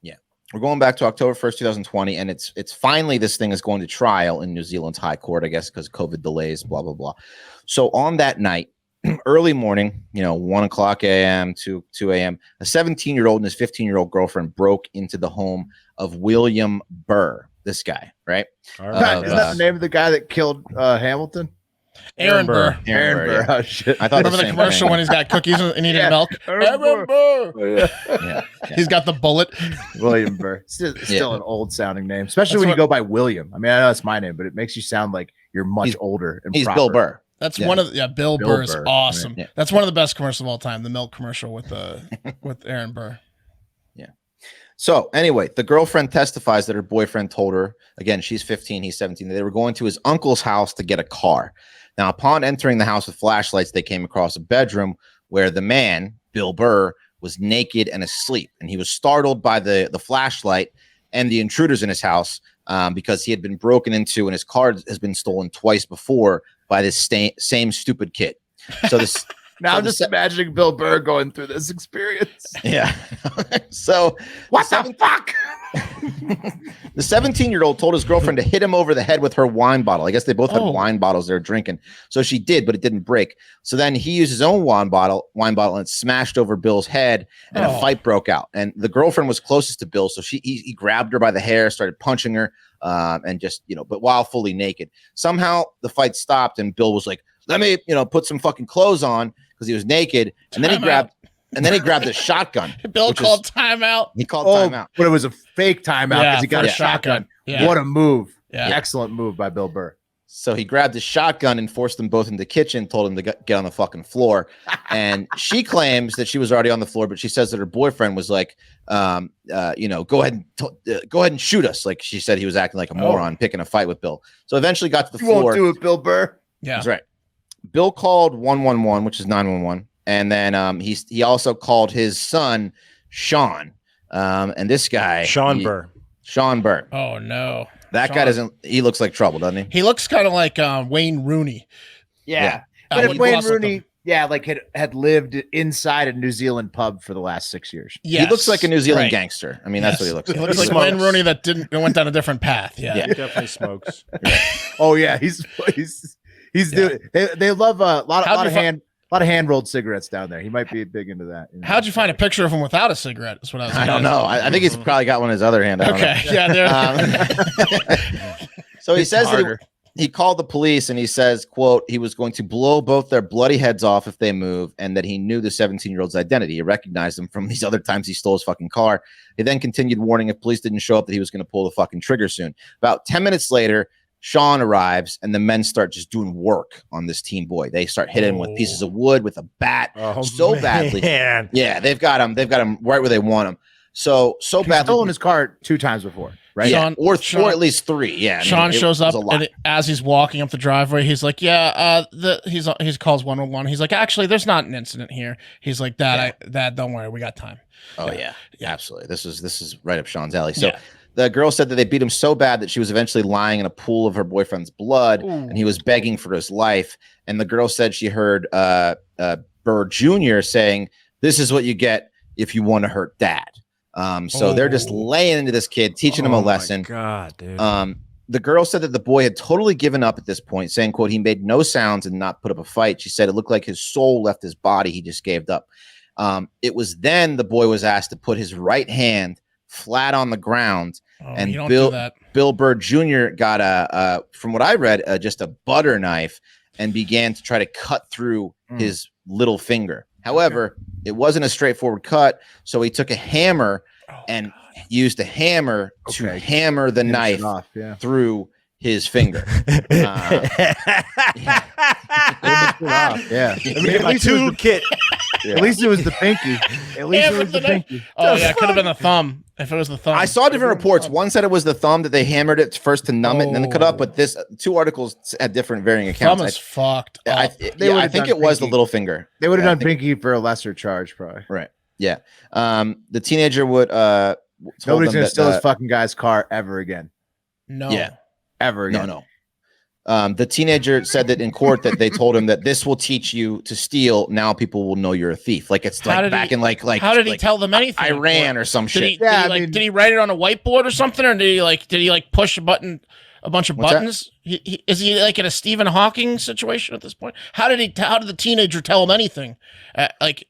Yeah. We're going back to October 1st, 2020, and it's finally this thing is going to trial in New Zealand's High Court, I guess, because COVID delays, blah, blah, blah. So on that night, early morning, 1 o'clock a.m. to 2 a.m., a 17-year-old and his 15-year-old girlfriend broke into the home of William Burr, this guy, right? Isn't that the name of the guy that killed Hamilton? Aaron Burr. Aaron Burr. Yeah. Oh, shit. I thought Remember the commercial when he's got cookies and needed milk? Aaron Burr. Yeah. He's got the bullet. William Burr. Still an old sounding name, especially when you go by William. I mean, I know that's my name, but it makes you sound like you're much older. And he's proper. Bill Burr. That's one of Bill Burr is awesome. Right. Yeah. That's one of the best commercials of all time. The milk commercial with Aaron Burr. Yeah. So anyway, the girlfriend testifies that her boyfriend told her, again, she's 15, he's 17, they were going to his uncle's house to get a car. Now, upon entering the house with flashlights, they came across a bedroom where the man, Bill Burr, was naked and asleep. And he was startled by the flashlight and the intruders in his house because he had been broken into and his car has been stolen twice before by this same stupid kid. So this now I'm just imagining Bill Burr going through this experience. Yeah. So what the fuck? The 17-year-old told his girlfriend to hit him over the head with her wine bottle. I guess they both had wine bottles they were drinking. So she did, but it didn't break. So then he used his own wine bottle, and it smashed over Bill's head, and a fight broke out. And the girlfriend was closest to Bill, so he grabbed her by the hair, started punching her, and just, but while fully naked. Somehow the fight stopped, and Bill was like, let me, put some fucking clothes on, because he was naked. And then he grabbed a shotgun. Bill called timeout. He called timeout. But it was a fake timeout because he got a shotgun. Yeah. What a move. Yeah. Excellent move by Bill Burr. So he grabbed his shotgun and forced them both into the kitchen, told him to get on the fucking floor. And she claims that she was already on the floor, but she says that her boyfriend was like, go ahead and shoot us. Like she said he was acting like a moron, picking a fight with Bill. So eventually got to the floor. Won't do it, Bill Burr. Yeah. That's right. Bill called 111, which is 911. And then he also called his son, Sean. And this guy, Sean Burr. Oh, no. That guy he looks like trouble, doesn't he? He looks kind of like Wayne Rooney. Yeah. But if Wayne Rooney, had lived inside a New Zealand pub for the last 6 years. Yes. He looks like a New Zealand gangster. I mean, that's what he looks like. He looks like Wayne Rooney that went down a different path. Yeah. He definitely smokes. Oh, yeah. He's doing they love a lot of hand rolled cigarettes down there. He might be big into that. How'd you find a picture of him without a cigarette? Is what I was. I don't know. I think he's probably got one in his other hand. Okay. Yeah. So he says he called the police and he says, quote, he was going to blow both their bloody heads off if they move, and that he knew the 17-year-old's identity. He recognized him from these other times he stole his fucking car. He then continued warning if police didn't show up that he was going to pull the fucking trigger soon. About 10 minutes later, Sean arrives and the men start just doing work on this teen boy. They start hitting him with pieces of wood, with a bat, badly. Yeah, they've got him right where they want him. So badly. He's stolen his car 2 times before, right? Yeah, or at least 3. Yeah. Sean shows up, and as he's walking up the driveway, he's like, "Yeah, he calls 111. He's like, actually, there's not an incident here." He's like, "Dad, don't worry, we got time." Oh yeah, absolutely. This is right up Sean's alley. So. Yeah. The girl said that they beat him so bad that she was eventually lying in a pool of her boyfriend's blood, and he was begging for his life. And the girl said she heard Burr Jr. saying, "This is what you get if you want to hurt Dad." So they're just laying into this kid, teaching him a lesson. My God, dude. The girl said that the boy had totally given up at this point, saying, quote, he made no sounds and not put up a fight. She said it looked like his soul left his body. He just gave up. It was then the boy was asked to put his right hand flat on the ground, and Bill Burr Jr. got from what I read, just a butter knife, and began to try to cut through his little finger. However, it wasn't a straightforward cut, so he took a hammer and used a hammer to hammer the knife through his finger. My toolkit. At least it was the pinky. At least it was the pinky. Oh yeah, it could have been the thumb. If it was the thumb, I saw different reports. One said it was the thumb, that they hammered it first to numb it and then cut up. But this 2 articles had different varying accounts. Thumb is fucked. I think it was the little finger. They would have done pinky for a lesser charge, probably. Right. Yeah. The teenager would. Nobody's gonna steal his fucking guy's car ever again. No. Yeah. Ever again. No. The teenager said that in court that they told him that this will teach you to steal. Now people will know you're a thief. Like it's like back in like how did he tell them anything? Iran or some shit. Did he write it on a whiteboard or something, or did he push a bunch of buttons? Is he like in a Stephen Hawking situation at this point? How did the teenager tell him anything?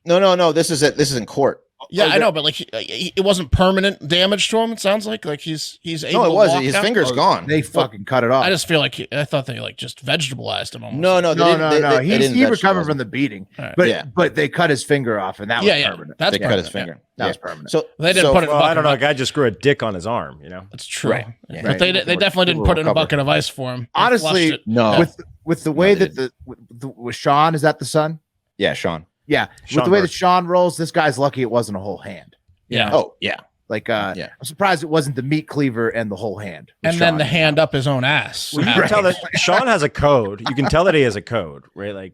No. This is in court. Yeah, I know, but it wasn't permanent damage to him. It sounds like he's able. No, it was. To walk his out. finger's gone. They fucking cut it off. I just feel like I thought they just vegetabilized him. Almost. No. He recovered from the beating, right. but they cut his finger off, and that was permanent. They cut his finger. That was permanent. So they didn't put it. I don't know. A guy just grew a dick on his arm. You know, that's true. Right. Yeah. But they definitely didn't put it in a bucket of ice for him. Honestly, no. With the way that with Sean, is that the son? Yeah, Sean. Yeah, with the way that Sean rolls, this guy's lucky it wasn't a whole hand. Yeah. Oh, yeah. I'm surprised it wasn't the meat cleaver and the whole hand. And then the hand up his own ass. Well, you can tell that Sean has a code. You can tell that he has a code, right?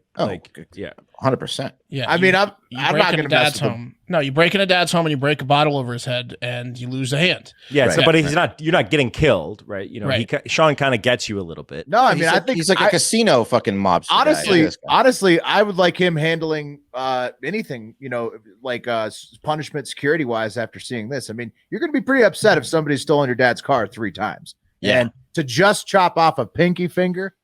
Yeah. 100%. Yeah. I mean, I'm not going to mess with him. No, you break into Dad's home and you break a bottle over his head and you lose a hand. Yeah. Right. So, but you're not getting killed, right? You know, Sean kind of gets you a little bit. No, I mean, I think he's like a casino fucking mobster. Honestly, I would like him handling anything, punishment security wise after seeing this. I mean, you're going to be pretty upset if somebody's stolen your dad's car 3 times. Yeah. And to just chop off a pinky finger,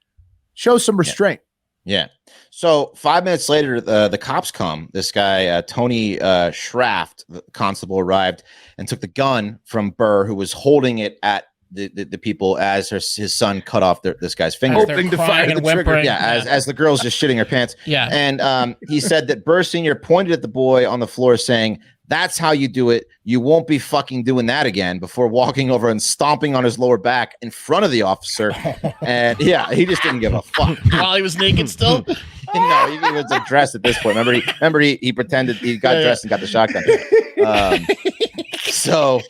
show some restraint. Yeah. So 5 minutes later, the cops come. This guy, Tony Schraft, the constable, arrived and took the gun from Burr, who was holding it at the people as his son cut off this guy's finger. Hoping to fire the trigger. Yeah, as the girl's just shitting her pants. Yeah. And he said that Burr Sr. pointed at the boy on the floor saying, "That's how you do it. You won't be fucking doing that again," before walking over and stomping on his lower back in front of the officer. And yeah, he just didn't give a fuck. While he was naked still? No, he was dressed at this point. Remember he pretended he got dressed and got the shotgun. So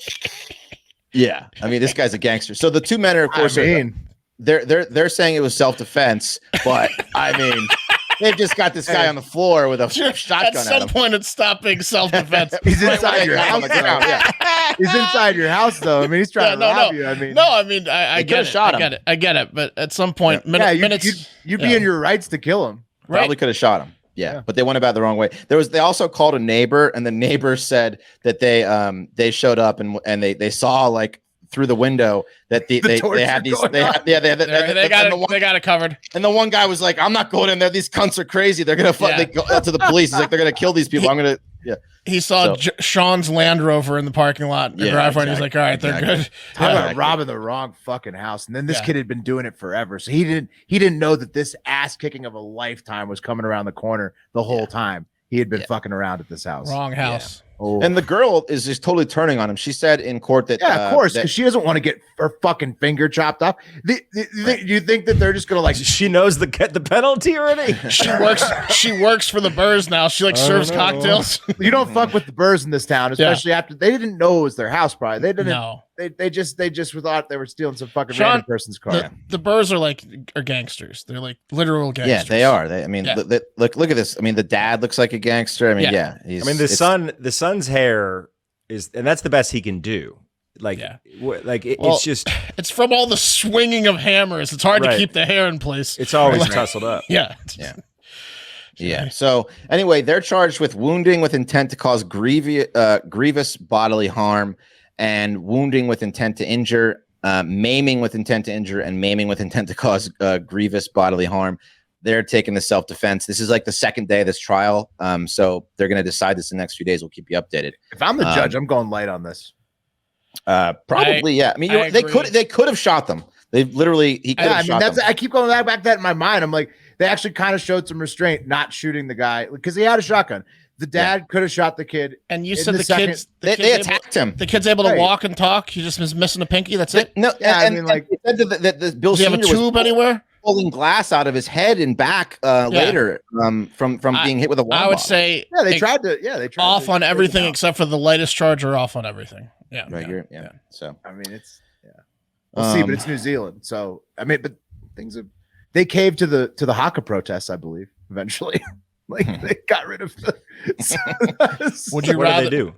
yeah, I mean, this guy's a gangster. So the 2 men are, of course, they're saying it was self-defense, but I mean, they've just got this guy on the floor with a shotgun at some point. It's stopping self-defense. He's inside your house. He's inside your house, though. I mean, he's trying to rob you. I mean, I get it. Shot him. I get it. But at some point, you'd be in your rights to kill him. Probably could have shot him. Yeah, but they went about it the wrong way. They also called a neighbor, and the neighbor said that they showed up and they saw through the window that they had these they got it covered. And the one guy was like, "I'm not going in there. These cunts are crazy. They're gonna they go to the police. He's like, they're gonna kill these people. I'm gonna." He saw So- Sean's Land Rover in the parking lot in the Yeah, driveway, and he's exactly. like, all right, they're good. Talk Yeah. about robbing the wrong fucking house. And then this Yeah. kid had been doing it forever. So he didn't know that this ass kicking of a lifetime was coming around the corner the whole time. He had been fucking around at this house. Wrong house. Oh. And the girl is just totally turning on him. She said in court that Yeah, of course, that- because she doesn't want to get her fucking finger chopped off. You think that they're just gonna like? She knows the penalty already. She works for the Burrs now. She like serves cocktails. You don't fuck with the Burrs in this town, especially after they didn't know it was their house. Probably they didn't. No. They just thought they were stealing some fucking Sean, random person's car. The Burrs are gangsters. They're like literal gangsters. Yeah, they are. I mean, Yeah. look at this. I mean, the dad looks like a gangster. I mean, Yeah. he's, I mean, the son's hair is, and that's the best he can do. Like, Yeah. it's just, It's from all the swinging of hammers. It's hard to Right. keep the hair in place. it's always tussled up. Yeah. Yeah. So anyway, they're charged with wounding with intent to cause grievous bodily harm, and wounding with intent to injure, maiming with intent to injure, and maiming with intent to cause grievous bodily harm. They're taking the self-defense. This is like the second day of this trial. So they're going to decide this in the next few days. We'll keep you updated. If I'm the judge, I'm going light on this. Probably, yeah. I mean, I they agree. could have shot them. They literally, he could Yeah, have I mean, shot that's them. I keep going back that in my mind. I'm like, they actually kind of showed some restraint, not shooting the guy because he had a shotgun. The dad could have shot the kid. And you In said the the second- kids They attacked him. The kid's able to Right. walk and talk. He just was missing a pinky. That's it. No, Yeah, I mean, like- he said that the Bill Does he have a Senior was tube anywhere? pulling glass out of his head and back later from being hit with a wine I would bottle. say Yeah, they tried to. Yeah, they tried off to on take him everything out. except for the lightest charge, or off on everything. Yeah. Right, yeah. So I mean, it's we'll see, but it's New Zealand, so I mean, but things have they caved to the Haka protests, I believe, eventually. Like they got rid of the. Would you What did rather they do?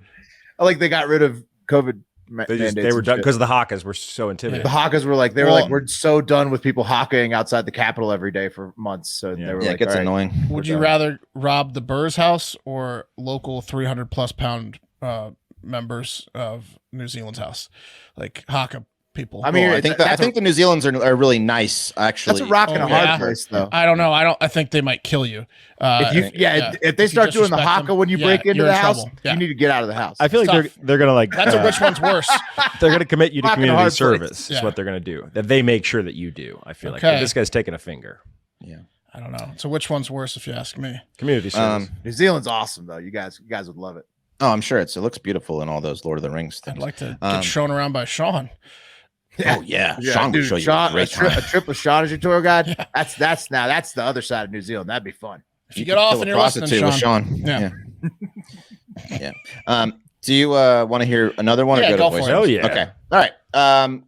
Like they got rid of COVID. They were done because the Hakas were so intimidating. The Hakas were like, they were Well- like, we're so done with people hawking outside the Capitol every day for months. So Yeah. they were yeah, it like, gets all right, annoying. Would We're you done. rather rob the Burrs house or local 300+ pound members of New Zealand's house, like Haka people? I mean, I think the New Zealanders are really nice. Actually, that's a rock and Oh, a hard yeah. place, though. I don't know. I think they might kill you. If you, if they If you start doing the disrespect Haka them, when you yeah, break into you're the in house, trouble. Yeah. you need to get out of the house. I feel like Tough. they're gonna like That's which one's worse. they're gonna commit you to Rock and a community hard place. service. Is Yeah. what they're gonna do. That they make sure that you do. I feel like Okay. if this guy's taking a finger. I don't know. So which one's worse, if you ask me? Community service. New Zealand's awesome, though. You guys would love it. Oh, I'm sure it looks beautiful in all those Lord of the Rings things. I'd like to get shown around by Sean. Oh yeah, Yeah, Sean will dude, show you Sean, a great a time. trip with Sean as your tour guide. That's the other side of New Zealand. That'd be fun. If you get off Kill and a you're listening, prostitute with Sean. Sean. Yeah. Yeah. Do you want to hear another one? Yeah, or go to for voicemails? it. Hell yeah. Okay. All right.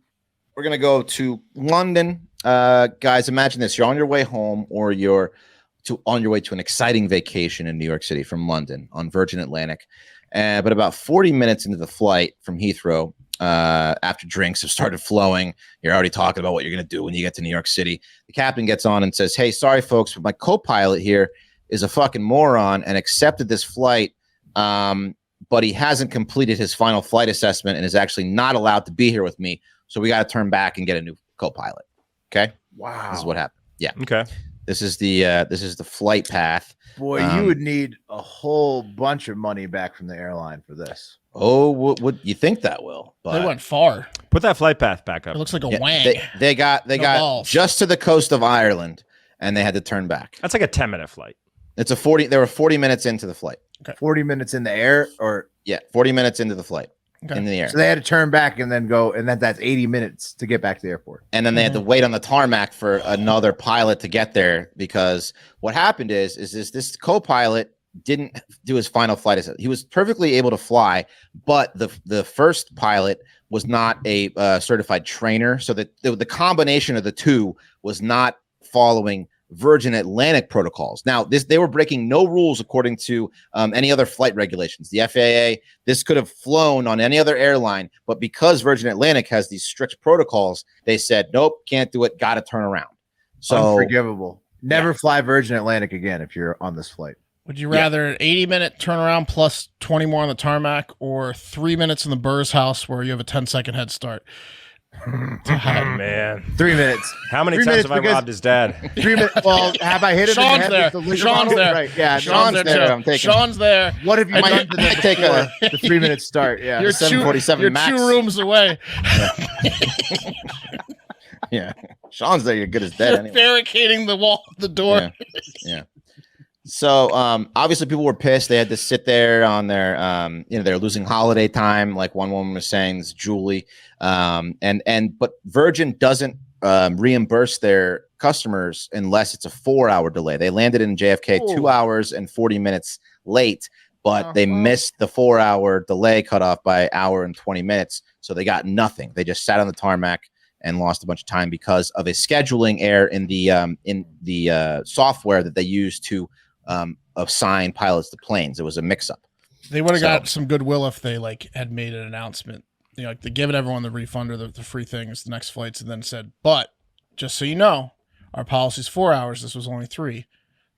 We're gonna go to London. Guys, imagine this: you're on your way home, or on your way to an exciting vacation in New York City from London on Virgin Atlantic. But about 40 minutes into the flight from Heathrow, after drinks have started flowing, you're already talking about what you're going to do when you get to New York City. The captain gets on and says, "Hey, sorry, folks, but my co-pilot here is a fucking moron and accepted this flight, but he hasn't completed his final flight assessment and is actually not allowed to be here with me. So we got to turn back and get a new co-pilot." Okay, Wow. this is what happened. Yeah, Okay. this is the flight path. Boy, you would need a whole bunch of money back from the airline for this. Oh, would you think that will? But They went far. Put that flight path back up. It looks like a yeah, wang. they got No balls. just to the coast of Ireland, and they had to turn back. That's like a 10-minute flight. It's a 40. They were 40 minutes into the flight. 40 minutes in the air, or 40 minutes into the flight Okay. in the air, so they had to turn back and then go, and that's 80 minutes to get back to the airport. and then they had to wait on the tarmac for another pilot to get there, because what happened is this co-pilot didn't do his final flight assessment. He was perfectly able to fly, but the first pilot was not a certified trainer, so that the combination of the two was not following Virgin Atlantic protocols. Now, they were breaking no rules according to any other flight regulations. The FAA, this could have flown on any other airline, but because Virgin Atlantic has these strict protocols, they said, nope, can't do it, got to turn around. So Unforgivable. Never fly Virgin Atlantic again if you're on this flight. Would you rather an 80-minute turnaround plus 20 more on the tarmac, or 3 minutes in the Burrs house where you have a 10-second head start? God, man. 3 minutes. How many 3 times minutes have I because- robbed his dad? 3 minutes. Well, have I hit him? Sean's in the head there. with the liquor Sean's bottle? there. Right. Yeah. Sean's there. too. I'm taking. Sean's there. What have you I done do- to them I take before a- the 3 minute start? Yeah. You're 747 you're max. 2 rooms away. Yeah, Sean's there. You're good as dead You're anyway. barricading the wall, the door. Yeah. So obviously people were pissed. They had to sit there on their they're losing holiday time, like one woman was saying, it's Julie. But Virgin doesn't reimburse their customers unless it's a 4-hour delay. They landed in JFK 2 hours and 40 minutes late, but they missed the 4-hour delay cutoff by an hour and 20 minutes. So they got nothing. They just sat on the tarmac and lost a bunch of time because of a scheduling error in the software that they use to assign pilots to planes. It was a mix-up. They would have got some goodwill if they had made an announcement. Like they given everyone the refund or the free things, the next flights, and then said, "But just so you know, our policy's 4 hours. This was only 3."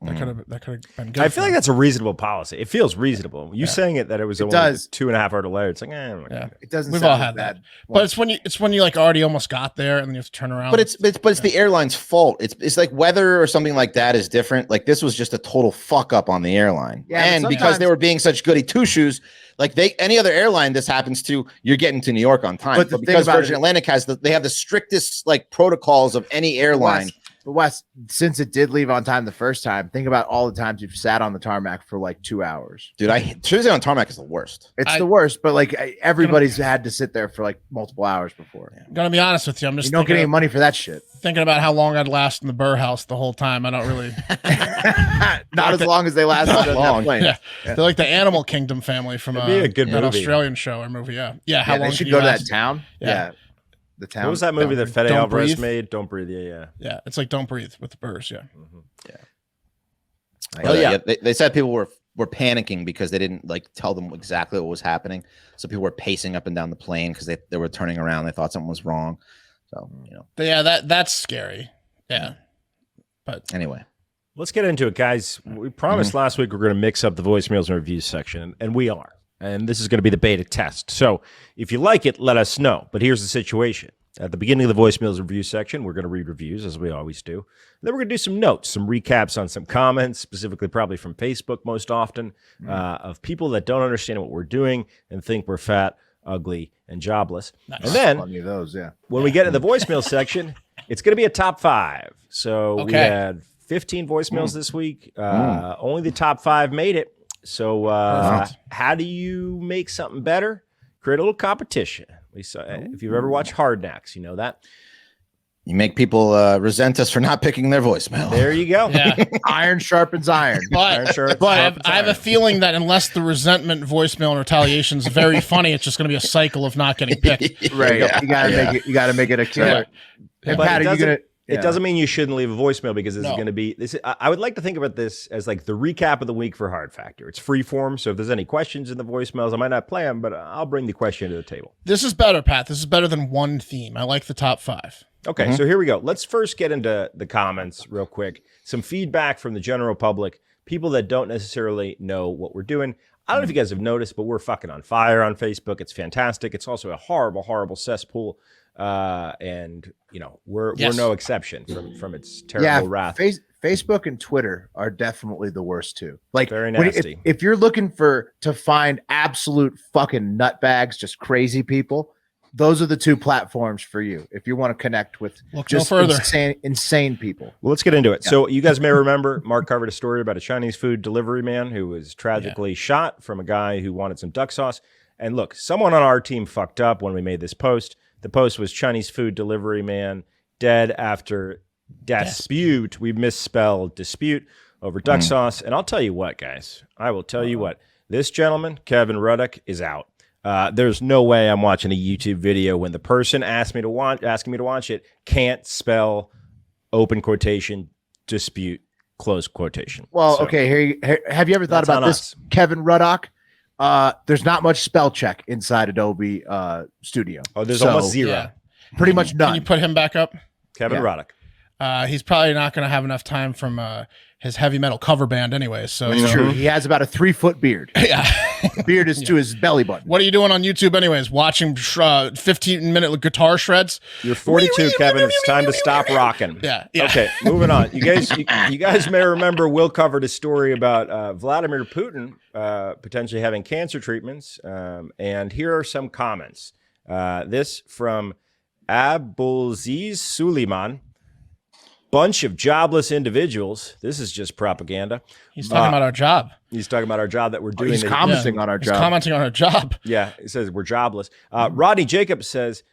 That could have been good. I feel like that's a reasonable policy. It feels reasonable. You saying it that it was only a 2.5 hour delay. It's like, yeah, it doesn't. We've sound all had bad. that. But it's when you already almost got there and then you have to turn around. But it's the airline's fault. It's like weather or something like that is different. Like this was just a total fuck up on the airline. Yeah, and because they were being such goody two shoes, like any other airline this happens to, you're getting to New York on time. But because Virgin Atlantic they have the strictest protocols of any airline. But Wes, since it did leave on time the first time, think about all the times you've sat on the tarmac for 2 hours. Dude, Tuesday on tarmac is the worst. It's the worst, but everybody's had to sit there for multiple hours before. I'm gonna be honest with you. I'm just you don't get any money for that shit. Thinking about how long I'd last in the Burr house the whole time. I don't really. Not as long as they last on that plane. Yeah. They're like the Animal Kingdom family from It'd be a good that movie. Australian show or movie. Yeah. How long they should can go you to last? that town. Yeah. The town. What was that movie that Fede Don't Alvarez Breathe? made? Don't Breathe. Yeah. Yeah, it's like Don't Breathe with the Burrs. Yeah. Oh yeah. They said people were panicking because they didn't tell them exactly what was happening. So people were pacing up and down the plane because they were turning around. They thought something was wrong. So Yeah, that's scary. Yeah. But anyway, let's get into it, guys. We promised last week we're going to mix up the voicemails and reviews section, and we are. And this is going to be the beta test. So if you like it, let us know. But here's the situation. At the beginning of the voicemails review section, we're going to read reviews, as we always do. And then we're going to do some notes, some recaps on some comments, specifically probably from Facebook most often, of people that don't understand what we're doing and think we're fat, ugly, and jobless. Nice. And then Plenty of those, when we get in the voicemail section, it's going to be a top 5. So we had 15 voicemails this week. Only the top 5 made it. So how do you make something better? Create a little competition. If you've ever watched Hard Knocks, you know that. You make people resent us for not picking their voicemail. There you go. yeah. Iron sharpens iron. But I have a feeling that unless the resentment voicemail and retaliation is very funny, it's just going to be a cycle of not getting picked. Right. You gotta make it a killer. And But Pat, it are you gonna? It doesn't mean you shouldn't leave a voicemail because this is going to be this. I would like to think about this as the recap of the week for Hard Factor. It's free form, so if there's any questions in the voicemails, I might not play them, but I'll bring the question to the table. This is better, Pat. This is better than one theme. I like the top 5. Okay, so here we go. Let's first get into the comments real quick. Some feedback from the general public, people that don't necessarily know what we're doing. I don't know if you guys have noticed, but we're fucking on fire on Facebook. It's fantastic. It's also a horrible, horrible cesspool. And we're no exception from its terrible wrath. Facebook and Twitter are definitely the worst too. Very nasty. If you're looking to find absolute fucking nutbags, just crazy people, those are the 2 platforms for you. If you want to connect with just insane people. Well, let's get into it. Yeah. So you guys may remember Mark covered a story about a Chinese food delivery man who was tragically shot from a guy who wanted some duck sauce. And look, someone on our team fucked up when we made this post. The post was Chinese food delivery man dead after dispute. We misspelled dispute over duck sauce. And I'll tell you what, guys. I will tell you what. This gentleman, Kevin Ruddock, is out. There's no way I'm watching a YouTube video when the person asking me to watch it can't spell open quotation dispute close quotation. Well, okay. Have you ever thought about this, Kevin Ruddock? There's not much spell check inside Adobe Studio. Oh, there's almost zero. Yeah. Pretty much none. Can you put him back up? Kevin Ruddock. He's probably not going to have enough time from his heavy metal cover band anyway. So it's true. He has about a 3-foot beard. Yeah. The beard is to his belly button. What are you doing on YouTube anyways? Watching 15-minute guitar shreds? You're 42, Kevin. It's time to stop rocking. Yeah. Okay, moving on. You guys may remember Will covered a story about Vladimir Putin potentially having cancer treatments. And here are some comments. This from Abulaziz Suleiman. Bunch of jobless individuals. This is just propaganda. He's talking about our job. He's talking about our job that we're doing. He's commenting on our job. He's commenting on our job. Yeah, he says we're jobless. Rodney Jacobs says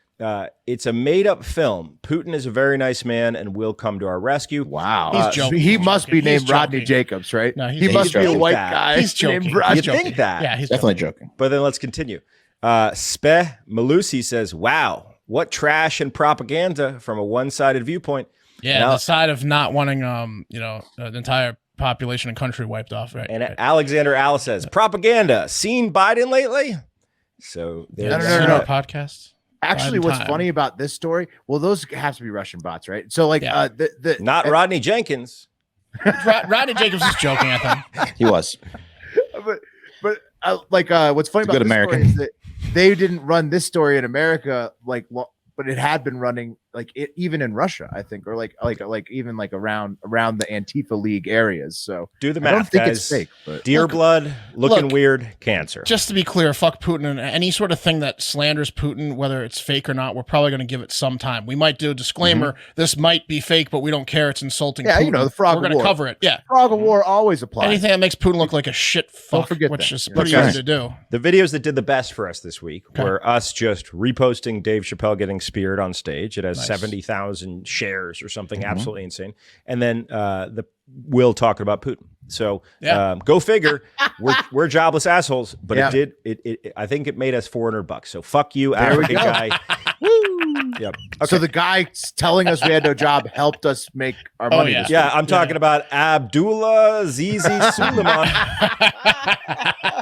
it's a made-up film. Putin is a very nice man and will come to our rescue. Wow. He's joking. He must be named He's Rodney joking. Jacobs, right? No, he must be a joking. white guy. He's joking. named Rodney. You think that? Yeah, he's Definitely joking. But then let's continue. Spe Malusi says, wow, what trash and propaganda from a one-sided viewpoint. Yeah, Now, the side of not wanting, the entire population and country wiped off, right? and right. Alexander Alice says, propaganda. Seen Biden lately? So there's No. Podcast. Actually, Biden what's time. funny about this story? Well, those have to be Russian bots, right? So, like, Yeah. not Rodney Jenkins. Rodney Jacobs is joking, I think. He was. but what's funny It's a about good this American. story is that they didn't run this story in America, but it had been running even in Russia, I think, or even around the Antifa League areas. So Do the I don't math, think guys. it's fake, but Deer blood, looking look, weird, cancer. Just to be clear, fuck Putin and any sort of thing that slanders Putin, whether it's fake or not, we're probably going to give it some time. We might do a disclaimer. This might be fake, but we don't care. It's insulting. Yeah, Putin. the frog We're of going to war. cover it. Yeah. Frog of War always applies. Anything that makes Putin look like a shit fuck, forget which that. is Yeah. pretty Okay. easy to do. The videos that did the best for us this week Okay. were us just reposting Dave Chappelle getting speared on stage. It has Nice. 70,000 shares or something absolutely insane. And then the Will talking about Putin. So Yeah. go figure. We're jobless assholes, but Yeah. it I think it made us $400. So fuck you, There we African go. guy. Woo! Yep. Okay. So the guy telling us we had no job helped us make our Oh, money. yeah. this yeah, week. I'm talking about Abdullah Zizi Suleiman.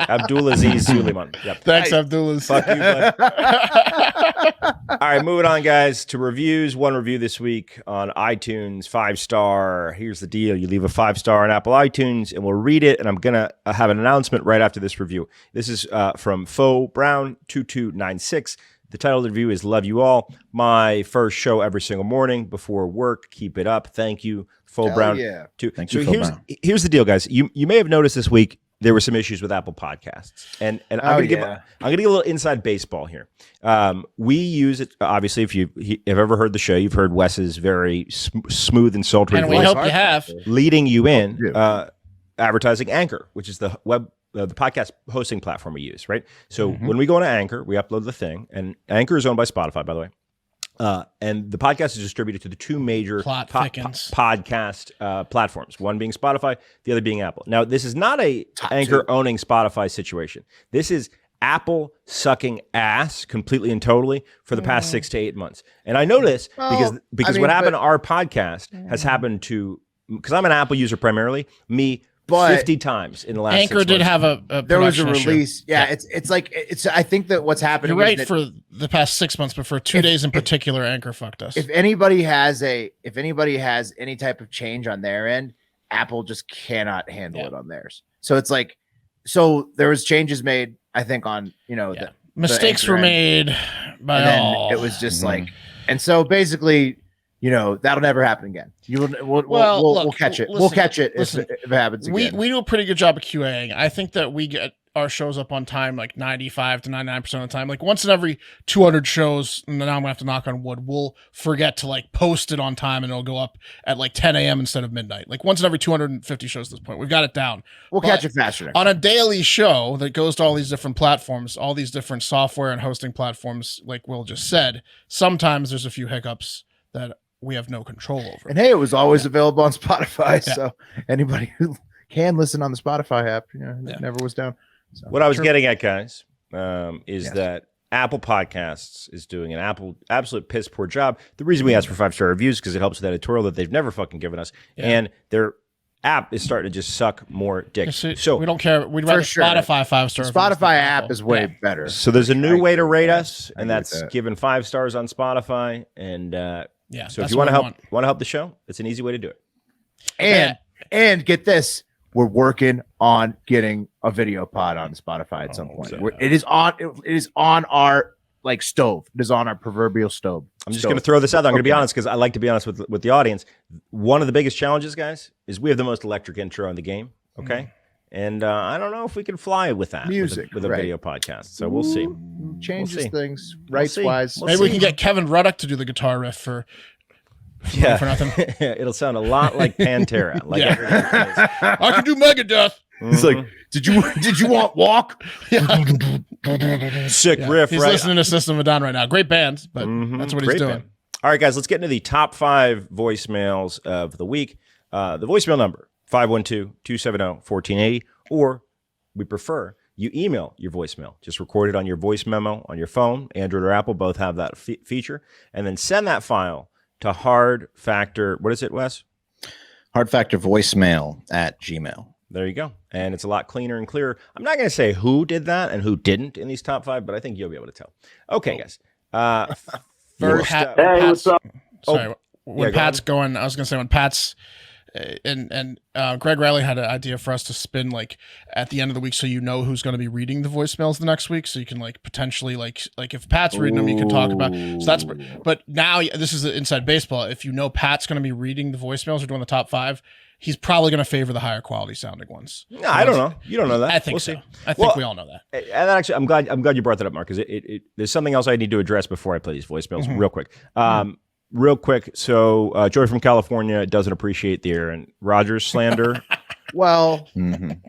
Abdullah Zizi Suleiman. Yep. Thanks, Abdullah. Fuck you, bud. All right, moving on, guys, to reviews. One review this week on iTunes, 5-star. Here's the deal. You leave a 5-star on Apple iTunes, and we'll read it, and I'm going to have an announcement right after this review. This is from Faux Brown 2296. The title of the review is Love You All. My first show every single morning before work. Keep it up. Thank you, Faux Hell Brown. yeah. Thank So you, Faux Brown. here's the deal, guys. You may have noticed this week there were some issues with Apple Podcasts, and I'm Oh, going to give yeah. a little inside baseball here. We use it obviously. If you've ever heard the show, you've heard Wes's very smooth and sultry And we voice hope you have. leading you in Yeah. advertising Anchor, which is the the podcast hosting platform we use, right? So when we go on Anchor, we upload the thing, and Anchor is owned by Spotify, by the way. And the podcast is distributed to the two major Plot thickens. podcast platforms, one being Spotify, the other being Apple. Now, this is not a Top Anchor two. owning Spotify situation. This is Apple sucking ass completely and totally for the past 6 to 8 months. And I know this because I mean, what happened but- to our podcast has happened to, because I'm an Apple user primarily, me But 50 times in the last Anchor 6 did months. have a There was a production issue. release. Yeah, it's like I think that what's happening. You're right is that for the past 6 months, but for 2 days in particular, Anchor fucked us. if anybody has any type of change on their end, Apple just cannot handle it on theirs. So it's like, so there was changes made, I think, on Yeah. Mistakes Anchor were end. made by and then all. it was just like, and so basically, that'll never happen again. We'll look, catch it. We'll listen, catch it listen. if it happens we again. do a pretty good job of QAing. I think that we get our shows up on time like 95 to 99% of the time. Like once in every 200 shows, and now I'm gonna have to knock on wood, we'll forget to like post it on time and it'll go up at like 10 a.m. instead of midnight. Like once in every 250 shows at this point. We've got it down. We'll But catch it faster. Next on a daily show that goes to all these different platforms, all these different software and hosting platforms, like Will just said, sometimes there's a few hiccups that we have no control over. And hey, it was always available on Spotify, Yeah. so anybody who can listen on the Spotify app, it Yeah. never was down. So. What I was True. getting at, guys, is Yes. that Apple Podcasts is doing an absolute piss poor job. The reason we ask for 5-star reviews is because it helps with editorial that they've never fucking given us, and their app is starting to just suck more dick. So we don't care. We'd rather sure. Spotify 5-star. The reviews than Spotify app Apple. is way Yeah. better. So there's a new way to rate us, I and agree with that's that. giving 5 stars on Spotify. And Yeah. so if that's you want what to we help the show, it's an easy way to do it. And get this, we're working on getting a video pod on Spotify at some point. It is on our like stove. It is on our proverbial stove. I'm just going to throw this out there. I'm going to be honest because I like to be honest with the audience. One of the biggest challenges, guys, is we have the most electric intro in the game. Okay. And I don't know if we can fly with that music with a video podcast. So we'll see. Changes things rights wise. Maybe we can get Kevin Ruddock to do the guitar riff for nothing. It'll sound a lot like Pantera. Like I can do Megadeth. It's like, did you want Walk? Sick riff, He's right? listening to System of a Down right now. Great bands, but that's what he's Great doing. band. All right, guys, let's get into the top 5 voicemails of the week. The voicemail number, 512-270-1480, or we prefer you email your voicemail. Just record it on your voice memo on your phone. Android or Apple both have that feature. And then send that file to Hard Factor. What is it, Wes? Hard Factor voicemail at Gmail. There you go. And it's a lot cleaner and clearer. I'm not going to say who did that and who didn't in these top 5, but I think you'll be able to tell. Okay, guys. First, what's up? Sorry, when Pat's going, I was going to say when Pat's and Greg Riley had an idea for us to spin like at the end of the week, so you know who's going to be reading the voicemails the next week, so you can like potentially like if Pat's reading them, you can talk about. So that's. But now this is inside baseball. If you know Pat's going to be reading the voicemails or doing the top 5, he's probably going to favor the higher quality sounding ones. No, I don't know. You don't know that. I think we'll so. See. I think we all know that. And actually, I'm glad you brought that up, Mark, because there's something else I need to address before I play these voicemails real quick. Real quick. So Joy from California doesn't appreciate the Aaron Rodgers slander. Well, I mean,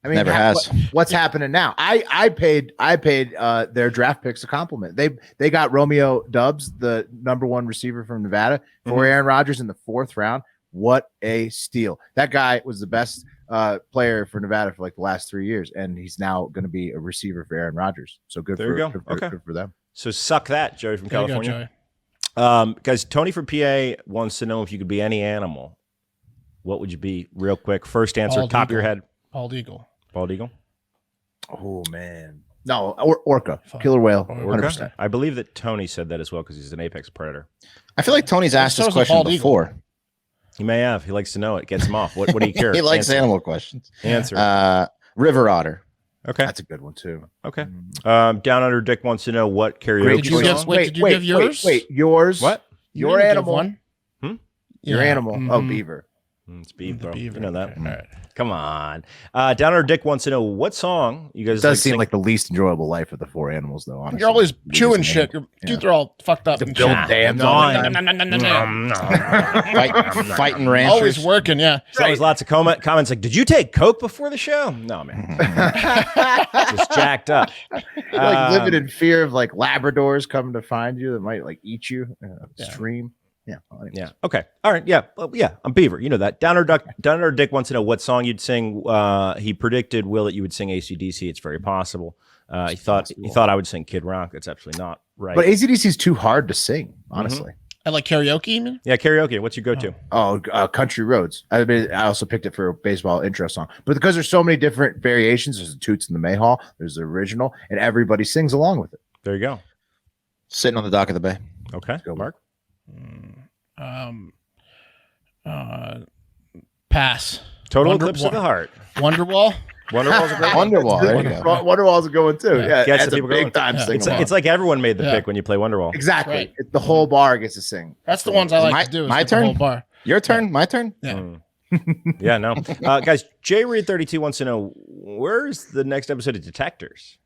Never has. What's happening now? I paid their draft picks a compliment. They got Romeo Doubs, the #1 receiver from Nevada, for Aaron Rodgers in the 4th round. What a steal! That guy was the best player for Nevada for like the last 3 years, and he's now going to be a receiver for Aaron Rodgers. So good good for them. So suck that, Joey from There you go, California. Joey. Guys, Tony from PA wants to know if you could be any animal. What would you be? Real quick. First answer, Bald top of your eagle. head. Bald eagle. Bald eagle. Oh man, no, orca, killer whale, 100%. I believe that Tony said that as well because he's an apex predator. I feel like Tony's asked So this is a question bald eagle. before. He may have. He likes to know it. Gets him off. What do you care? He likes Answer. animal questions. Answer. River otter. Okay. That's a good one too. Okay. Down Under Dick wants to know what karaoke Did you song? guess- wait, did you give yours? Wait, yours. What? You Your didn't give animal. one. Your Yeah. animal. Oh, Mhm. beaver. It's beef, The bro. beaver. You know that. Okay, all right. Come on. Down Under Dick wants to know what song you guys It does like seem like the least enjoyable life of the 4 animals, though. Honestly, You're always It chewing is shit. animal. Your teeth are all fucked up. To and build shit. dams No, all the I- time. Fighting ranchers. Always working, yeah. There's always lots of comments like, "Did you take coke before the show?" No, man. Just jacked up. You're like living in fear of like Labradors coming to find you that might like eat you. Stream. Yeah. Well, anyways. Yeah. Okay. All right. Yeah. Well, yeah. I'm Beaver. You know that. Downer Dick wants to know what song you'd sing. He predicted, Will, that you would sing AC/DC. It's very possible. He thought I would sing Kid Rock. That's absolutely not right. But AC/DC is too hard to sing, honestly. I like karaoke, you mean? Yeah, karaoke. What's your go-to? Country Roads. I mean, I also picked it for a baseball intro song, but because there's so many different variations, there's the Toots and the Mayhaw, there's the original, and everybody sings along with it. There you go. Sitting on the dock of the bay. Okay. Go, Mark. Pass. Total Eclipse of the Heart. Wonderwall. Wonderwall's a great Wonderwall. There you go. Wonderwall's a good one too. Yeah, Gets that's the a people big going. time Yeah. sing. It's like everyone made the Yeah. pick when you play Wonderwall. Exactly. Right. The whole bar gets to sing. That's the ones I like to do. is my with the turn? whole bar. Your turn? My turn? Yeah. Yeah, no. Guys, Jay Reed 32 wants to know, where's the next episode of Detectors?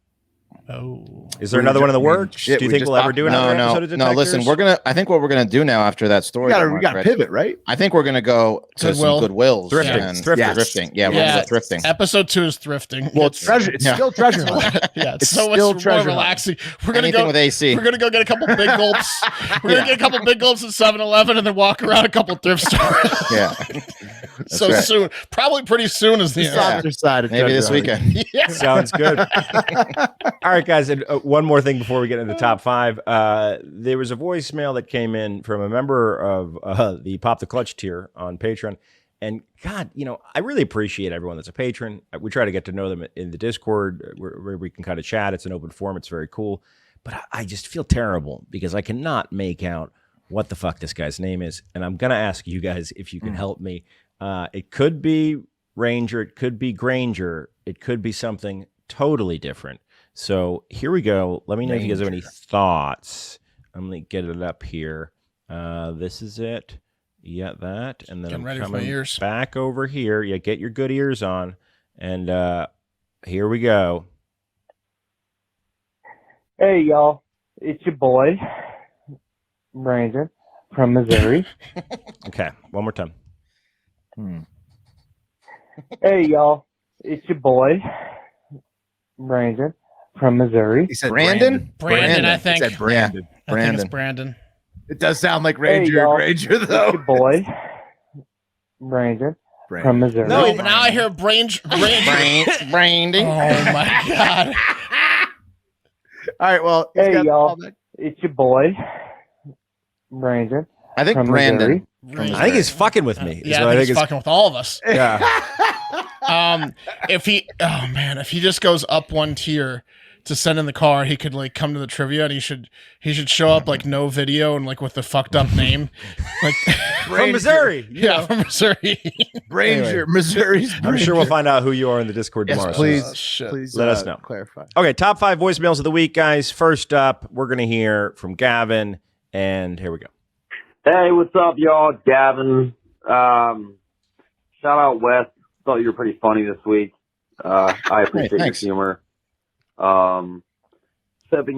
Oh. Is there another one in the works? shit, Do you we think just we'll ever talked do about another episode of No, Detectors? listen, I think what we're gonna do now after that story. that We Mark got to read, pivot, right? I think we're gonna go to Goodwill. some Goodwills. Thrifting. and- Thrifting. Yeah, Yes. thrifting. Yeah, we're Yeah. gonna go thrifting. Episode 2 is thrifting. Well, it's treasure. It's still treasure hunt. Yeah, it's It's so much still more treasure hunt. relaxing. We're gonna Anything go with AC. We're gonna go get a couple big gulps. We're gonna get a couple big gulps at 7-Eleven and then walk around a couple thrift stores. Yeah. So right. soon, probably pretty soon is the The answer. softer side of Maybe this treasure hunt. weekend. Yeah. Sounds good. All right, guys. And one more thing before we get into the top 5. There was a voicemail that came in from a member of the Pop the Clutch tier on Patreon. And God, I really appreciate everyone that's a patron. We try to get to know them in the Discord where we can kind of chat. It's an open forum. It's very cool. But I just feel terrible because I cannot make out what the fuck this guy's name is. And I'm going to ask you guys if you can help me. It could be Ranger. It could be Granger. It could be something totally different. So here we go. Let me know if you guys have any thoughts. I'm going to get it up here. This is it. Yeah, that. And then Getting ready I'm for my coming ears. back over here. Yeah, get your good ears on. And here we go. Hey, y'all. It's your boy, Brandon, from Missouri. Okay, one more time. Hey, y'all. It's your boy, Brandon, from Missouri. He said Brandon? Brandon, I think. He said Brandon. I think it's Brandon. It does sound like Hey, Ranger. y'all. Ranger It's though. your boy, Brandon, from Missouri. No, but now I hear Branger. Brandy. Oh my God. All right. Well, he's Hey, got y'all. all that- It's your boy, Brandon. I think from Brandon. Missouri. I think he's fucking with me. is Yeah, what I think he's fucking with all of us. Yeah. If he just goes up one tier to send in the car, he could like come to the trivia and he should show up like no video and like with the fucked up name. Like From Missouri. Yeah, from Missouri. Ranger, Anyway. Missouri's. I'm sure we'll find out who you are in the Discord Yes, tomorrow. please. Oh, shit. Please Let us know. Clarify. Okay, top 5 voicemails of the week, guys. First up, we're going to hear from Gavin, and here we go. Hey, what's up, y'all? Gavin. Shout out Wes. Thought you were pretty funny this week. I appreciate your thanks. humor. Hoping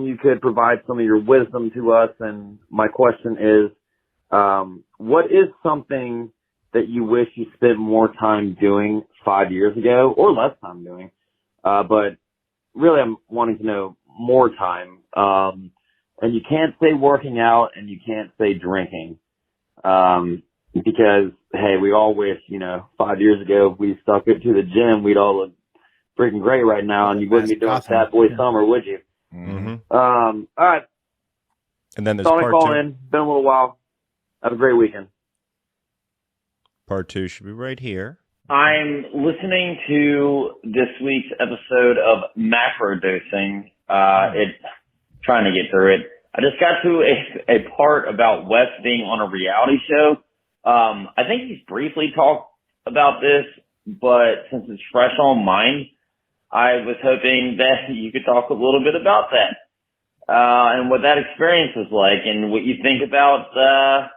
you could provide some of your wisdom to us. And my question is, what is something that you wish you spent more time doing 5 years ago, or less time doing? But really, I'm wanting to know more time. And you can't say working out, and you can't say drinking. Because, hey, we all wish, 5 years ago, if we stuck it to the gym, we'd all look freaking great right now, and you wouldn't be doing Fat Boy Summer, would you? Mm-hmm. All right. And then there's Thought I'd part call 2. in. Been a little while. Have a great weekend. Part 2 should be right here. I'm listening to this week's episode of macrodosing. Trying to get through it. I just got to a part about Wes being on a reality show. I think he's briefly talked about this, but since it's fresh on mind, I was hoping that you could talk a little bit about that, and what that experience was like, and what you think about that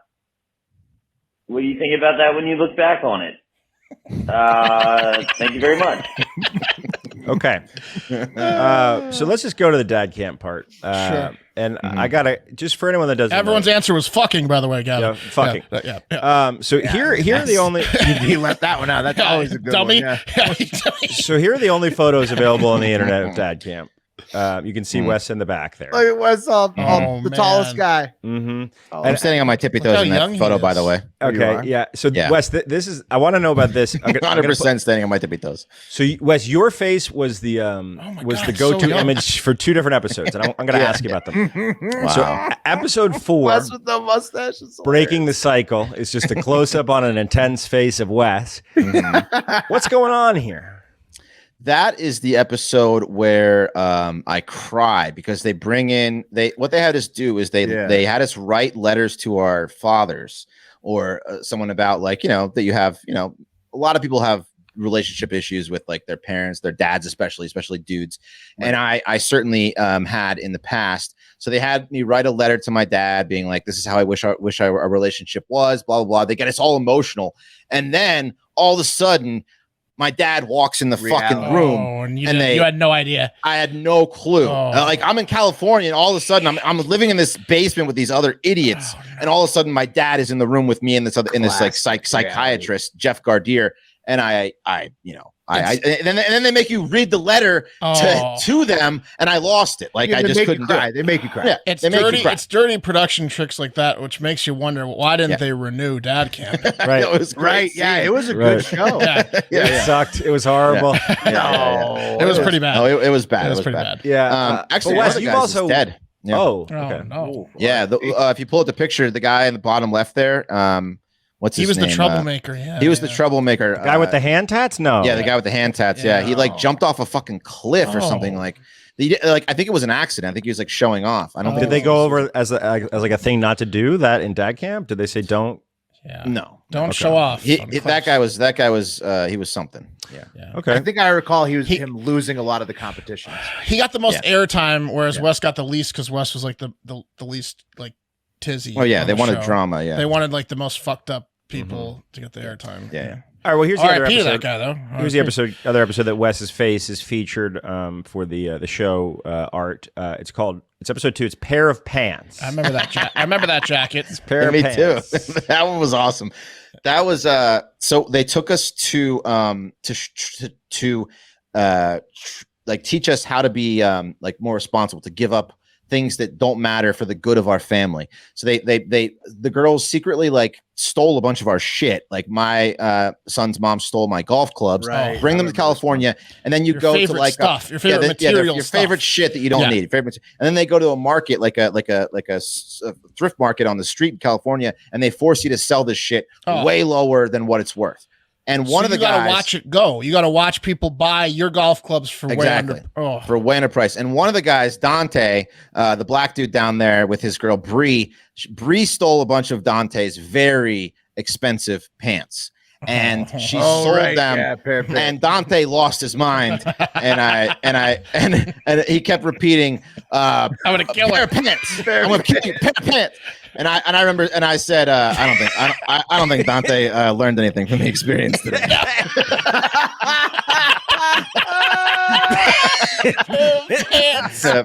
when you look back on it. Thank you very much. Okay. So let's just go to the dad camp part. Sure. And I got to, just for anyone that doesn't Everyone's know, answer was fucking, by the way, Gavin. Yeah, fucking. Yeah. So here are the only. He left that one out. That's always a good dummy. one. Yeah. So here are the only photos available on the internet of dad camp. You can see Wes in the back there. Look at Wes, the man. tallest guy. Mm-hmm. I'm standing on my tippy Look how toes in young that he photo, by is. the way. You Okay, are? yeah. So Yeah. Wes, this is. I want to know about this. I'm gonna 100% standing on my tippy toes. So Wes, your face was the my was God, the it's so go-to young. image for 2 different episodes, and I'm going to ask you about them. So episode 4, Wes with the mustache. Is breaking the cycle, is just a close-up on an intense face of Wes. What's going on here? That is the episode where I cry because they bring in what they had us do is they had us write letters to our fathers or someone about that you have a lot of people have relationship issues with like their parents, their dads especially dudes, and I certainly had in the past. So they had me write a letter to my dad being like, this is how I wish our relationship was, blah blah blah. They get us all emotional, and then all of a sudden my dad walks in the fucking room, and you had no idea. I had no clue. I'm in California, and all of a sudden I'm living in this basement with these other idiots, and all of a sudden my dad is in the room with me and this psychiatrist Jeff Gardier, and and then they make you read the letter to them, and I lost it. Like I just couldn't do it. They make you cry. Yeah, It's they make you dirty. cry. It's dirty production tricks like that, which makes you wonder why didn't they renew Dad Camp? Right. It was Right. great. Yeah. scene. It was a Right. good show. It sucked. It was horrible. Yeah. It was pretty bad. No, it was bad. It was pretty bad. Yeah. Actually, but one Wes, of the you've guys also is dead. Yeah. Oh, Oh okay. no. Yeah. If you pull up the picture, the guy in the bottom left there, what's his He was name? the troublemaker. Yeah. He was the troublemaker. Guy with the hand tats? No. Yeah, the guy with the hand tats. Yeah, he like jumped off a fucking cliff or something. Like, I think it was an accident. I think he was like showing off. I don't think. Did they go over as like a thing not to do that in dad camp? Did they say don't? Yeah. No. Don't show off. That guy was he was something. Yeah. Okay. I think I recall him losing a lot of the competitions. He got the most airtime, whereas Wes got the least because Wes was like the least like tizzy. Oh yeah, they wanted show. drama. Yeah, they wanted like the most fucked up people to get the airtime. Yeah. All right. Well, here's the other R.I.P. to episode. that guy though. Here's the other episode that Wes's face is featured for the show art. It's episode 2. It's Pair of Pants. I remember that. I remember that jacket. It's Pair of me Pants. too. That one was awesome. That was so they took us to like teach us how to be like more responsible, to give up things that don't matter for the good of our family. So the girls secretly like stole a bunch of our shit. Like my son's mom stole my golf clubs, bring them to California, and then you go to like stuff, your favorite material, your favorite shit that you don't need. And then they go to a market like a thrift market on the street in California, and they force you to sell this shit way lower than what it's worth. And one of the guys, you gotta watch it go. You gotta watch people buy your golf clubs for way under price. And one of the guys, Dante, the black dude down there with his girl Bree stole a bunch of Dante's very expensive pants, and she sold them. Yeah, and Dante lost his mind, and he kept repeating, "I'm gonna kill her pants. I'm gonna kill you, pair of pants." And I remember, and I said, I don't think Dante learned anything from the experience today.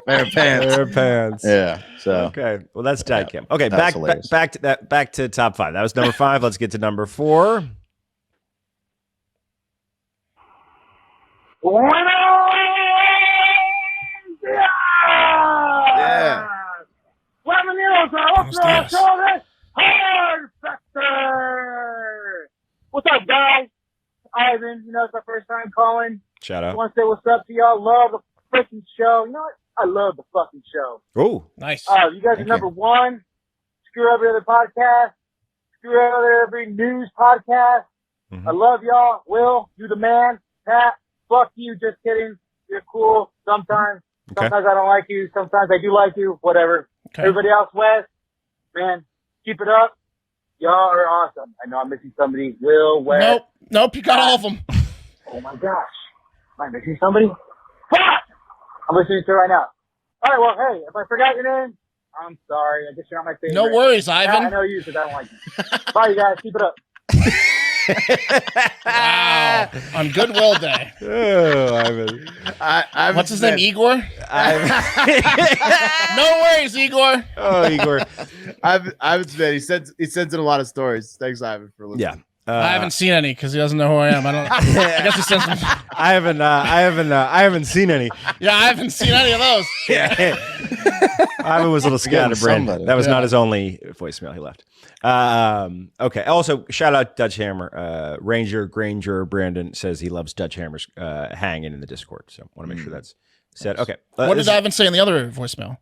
Pair of pants. Yeah. So okay. Well, that's Dad Cam. Okay, back to top 5. That was number 5. Let's get to number 4. Yeah. What's up, guys? Ivan, it's my first time calling. Shout out. I want to say what's up to y'all. Love the freaking show. You know what? I love the fucking show. Oh, nice. You guys are number 1. Screw every other podcast. Screw every news podcast. I love y'all. Will, you the man. Pat, fuck you. Just kidding. You're cool sometimes. Sometimes I don't like you. Sometimes I do like you. Whatever. Okay. Everybody else, Wes, man, keep it up. Y'all are awesome. I know I'm missing somebody. Will, Wes. Nope. You got all of them. Oh my gosh. Am I missing somebody? Fuck! I'm listening to it right now. All right, well, hey, if I forgot your name, I'm sorry. I guess you're not my favorite. No worries, Ivan. I know you because I don't like you. Bye, you guys. Keep it up. Wow. On Goodwill Day. Oh, Ivan. What's his name? Igor? No worries, Igor. Oh, Igor. Ivan's man. He sends in a lot of stories. Thanks, Ivan, for listening. Yeah. I haven't seen any because he doesn't know who I am. I guess he sends them. I haven't seen any. Yeah, I haven't seen any of those. Yeah. Ivan was a little scatterbrained. That was not his only voicemail he left. Okay. Also, shout out Dutch Hammer. Granger Brandon says he loves Dutch Hammer's hanging in the Discord. So want to make sure that's said. Okay. What did Ivan say in the other voicemail?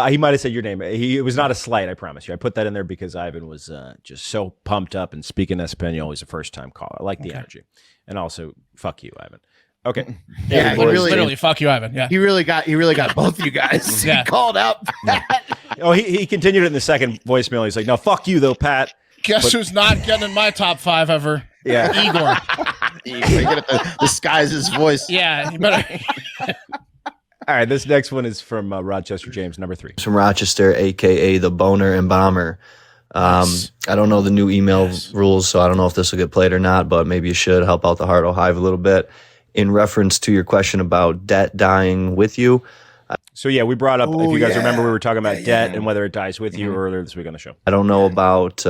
He might have said your name. It was not a slight, I promise you. I put that in there because Ivan was just so pumped up and speaking Espanol. He's a first time caller. I like the energy. And also, fuck you, Ivan. Okay. Yeah, he really literally fuck you, Ivan. Yeah. He really got both you guys. Yeah. He called out Pat. Oh, he continued it in the second voicemail. He's like, no, fuck you though, Pat. Guess who's not getting in my top 5 ever? Yeah. Igor. You gotta disguise his voice. Yeah, you better. All right, this next one is from Rochester James, number 3. From Rochester, a.k.a. the Boner and Bomber. I don't know the new email rules, so I don't know if this will get played or not, but maybe you should help out the Heart Hive a little bit. In reference to your question about debt dying with you. So, yeah, we brought up, if you guys remember, we were talking about debt and whether it dies with you earlier this week on the show. I don't know about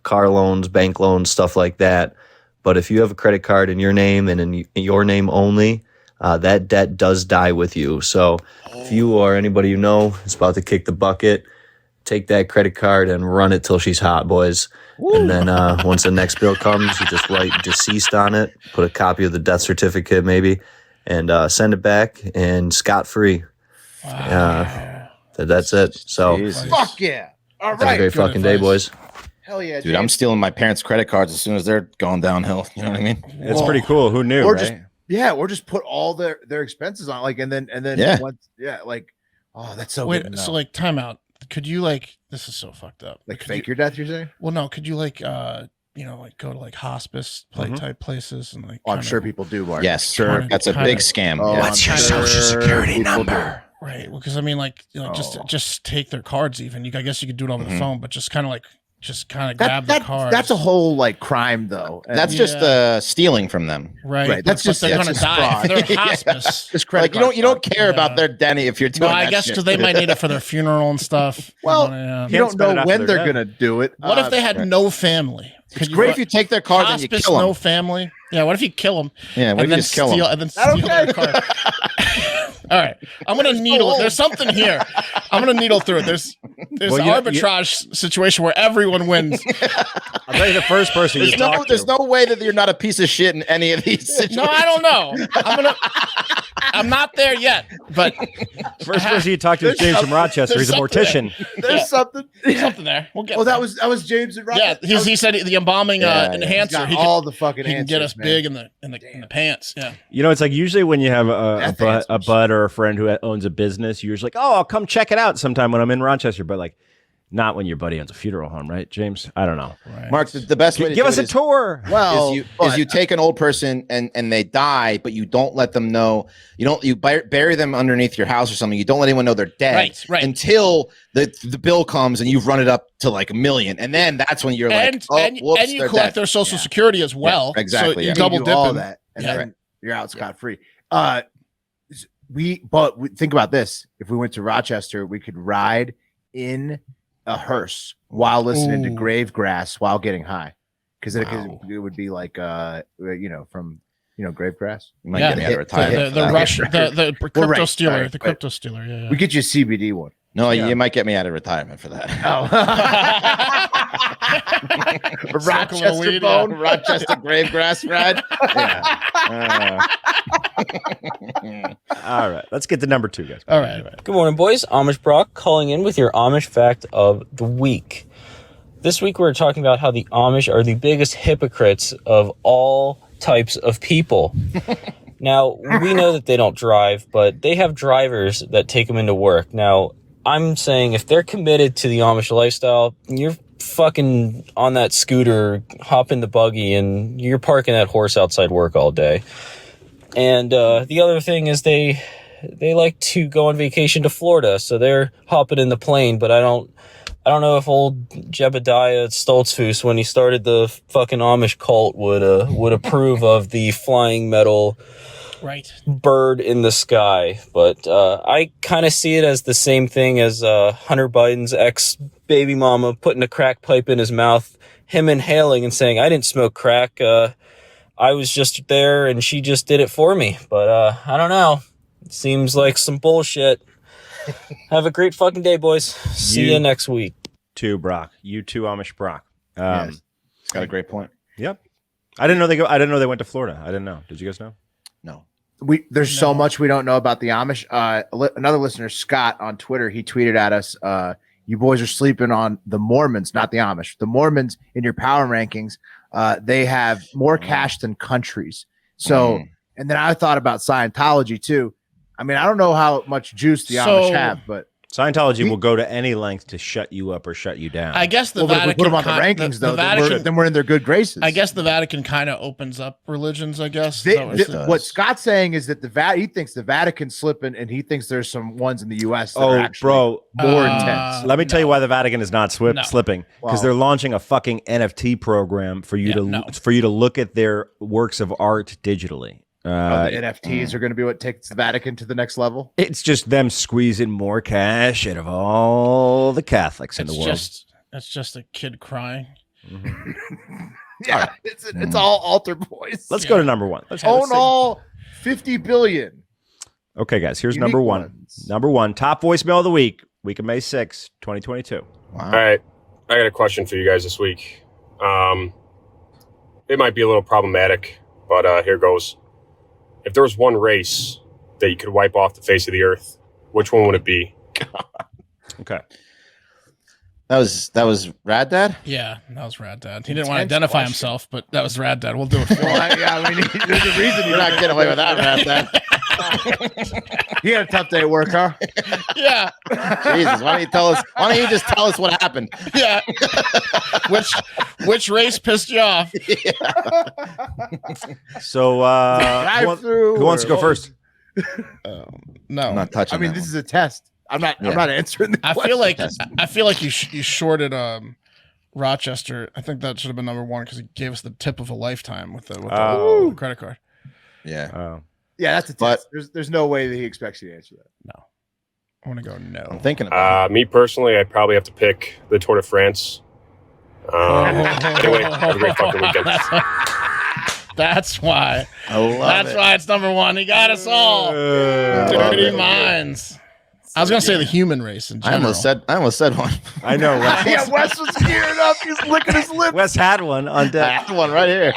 car loans, bank loans, stuff like that, but if you have a credit card in your name and in your name only, that debt does die with you. So if you or anybody you know is about to kick the bucket, take that credit card and run it till she's hot, boys. Woo. And then once the next bill comes, you just write deceased on it, put a copy of the death certificate maybe, and send it back and scot-free. Wow. That's it. So Fuck yeah. All right. Have a great fucking day, boys. Hell yeah, dude. I'm stealing my parents' credit cards as soon as they're going downhill. You know what I mean? It's pretty cool. Who knew, Or right? or just put all their expenses on, like, and then once, oh, that's so good. Wait, so like timeout. Could you this is so fucked up. Like fake your death, you're saying? Well, no, could you like go to like hospice type places and like. I'm sure people do, Mark. Yes, sure. That's a big scam. Oh, What's your Social Security number? Right. Well, because I mean, like, just take their cards. Even I guess you could do it over the phone, but just kind of grab the cards. That's a whole like crime, though. And That's just stealing from them. Right. That's just they're gonna die. They're in hospice. Just like you don't care about their Denny if you're doing. No, I guess because they might need it for their funeral and stuff. Well, you don't know when they're gonna do it. What if they had no family? It's great if you take their cards and you kill them. No family. Yeah. What if you kill them? Yeah. What if you just kill them? And then steal their card. All right, I'm gonna needle. There's something here. I'm gonna needle through it. There's an arbitrage situation where everyone wins. I'll tell you the first person you talk to. There's no way that you're not a piece of shit in any of these situations. No, I don't know. I'm not there yet. But first person you talk to is James from Rochester. He's a mortician. There's something. There's something there. We'll get. Oh, that was James in Rochester. Yeah, he said the embalming enhancer. He all the fucking. He can get us big in the pants. Yeah. It's like usually when you have a bud or a friend who owns a business, you're just like, oh, I'll come check it out sometime when I'm in Rochester. But like, not when your buddy owns a funeral home, right, James? I don't know. Right. Mark, the best way to give us a is, tour. Well, is you take an old person and they die, but you don't let them know. You bury them underneath your house or something. You don't let anyone know they're dead until the bill comes and you've run it up to like $1 million, and then that's when you're and you collect their social security as well. Yeah, exactly. So you double dip all that, and then you're out scot free. But think about this: if we went to Rochester, we could ride in a hearse while listening to Gravegrass while getting high, because it would be like from Gravegrass. You might get hit, the crypto stealer, the crypto stealer. Yeah. We get you a CBD one. No, you might get me out of retirement for that. Rochester bone, Rochester Gravegrass ride. All right, let's get to number 2, guys. All right. Good morning, boys. Amish Brock calling in with your Amish fact of the week. This week we're talking about how the Amish are the biggest hypocrites of all types of people. Now, we know that they don't drive, but they have drivers that take them into work. Now, I'm saying if they're committed to the Amish lifestyle, you're fucking on that scooter, hop in the buggy, and you're parking that horse outside work all day. And the other thing is they like to go on vacation to Florida, so they're hopping in the plane. But I don't know if old Jebediah Stoltzfus, when he started the fucking Amish cult, would approve of the flying metal bird in the sky. But I kind of see it as the same thing as Hunter Biden's ex-baby mama putting a crack pipe in his mouth, him inhaling and saying, I didn't smoke crack. I was just there and she just did it for me. But I don't know. It seems like some bullshit. Have a great fucking day, boys. See you next week. Brock. You too, Amish Brock. Yes. Got a great point. Yep. I didn't know they went to Florida. I didn't know. Did you guys know? No. There's so much we don't know about the Amish. Another listener, Scott, on Twitter, he tweeted at us, you boys are sleeping on the Mormons, not the Amish. The Mormons in your power rankings, they have more cash than countries. So, and then I thought about Scientology too. I mean, I don't know how much juice the Amish have, but Scientology will go to any length to shut you up or shut you down. I guess the Vatican. If we put them on the rankings, though, then we're in their good graces. I guess the Vatican kind of opens up religions. I guess what Scott's saying is that he thinks the Vatican's slipping, and he thinks there's some ones in the U.S. that are actually more intense. Let me tell you why the Vatican is not slipping, because they're launching a fucking NFT program for you to look at their works of art digitally. The NFTs are going to be what takes the Vatican to the next level. It's just them squeezing more cash out of all the Catholics in the world. It's just a kid crying. Mm-hmm. Yeah, it's all altar boys. Let's go to number 1. Let's own all 50 billion. Okay, guys, here's number 1. Number 1, top voicemail of the week of May 6, 2022. Wow. All right, I got a question for you guys this week. It might be a little problematic, but here goes. If there was one race that you could wipe off the face of the earth, which one would it be? Okay. That was Rad Dad? Yeah, that was Rad Dad. He didn't want to identify himself, but that was Rad Dad. We'll do it for him. There's a reason you're not getting away with that, Rad Dad. You had a tough day at work, huh? Yeah. Jesus, why don't you tell us? Why don't you just tell us what happened? Yeah. Which race pissed you off? So who wants to go first? No, I'm not touching. I mean, this is a test. I'm not answering the I question. feel like you shorted Rochester. I think that should have been number one because he gave us the tip of a lifetime with the credit card. Yeah. Yeah, that's a test. There's no way that he expects you to answer that. No. I want to go no. I'm thinking about me personally, I'd probably have to pick the Tour de France. Anyway, have a great fucking weekend. That's why. That's why it's number one. He got us all. Dirty minds. I was gonna say the human race in general. I almost said one. I know. Yeah, Wes was gearing up. He's licking his lips. Wes had one on I deck. had one right here.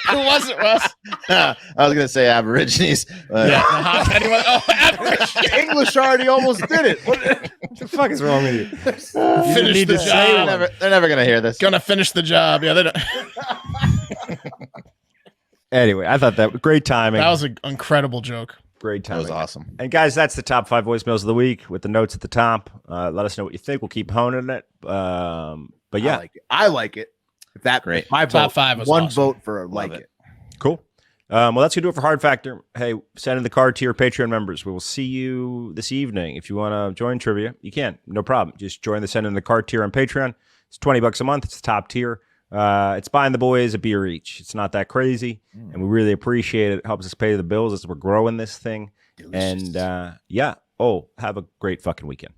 Who was it, Wes? I was gonna say Aborigines. Anyone? Oh, Aborigines. English already almost did it. What the fuck is wrong with you? Finish the job. They're never gonna hear this. Gonna finish the job. Yeah, they don't. Anyway, I thought that was great timing. That was an incredible joke. Great timing. That was awesome. And guys, that's the top 5 voicemails of the week with the notes at the top. Let us know what you think. We'll keep honing it. But yeah, I like it. If that great. My top vote, 5 was one awesome. vote for like it. Cool. Well, that's gonna do it for Hard Factor. Hey, send in the card to your Patreon members. We will see you this evening. If you want to join trivia, you can. No problem. Just join the send in the card tier on Patreon. It's $20 a month. It's the top tier. It's buying the boys a beer each. It's not that crazy, and we really appreciate it. It helps us pay the bills as we're growing this thing. Delicious. And have a great fucking weekend.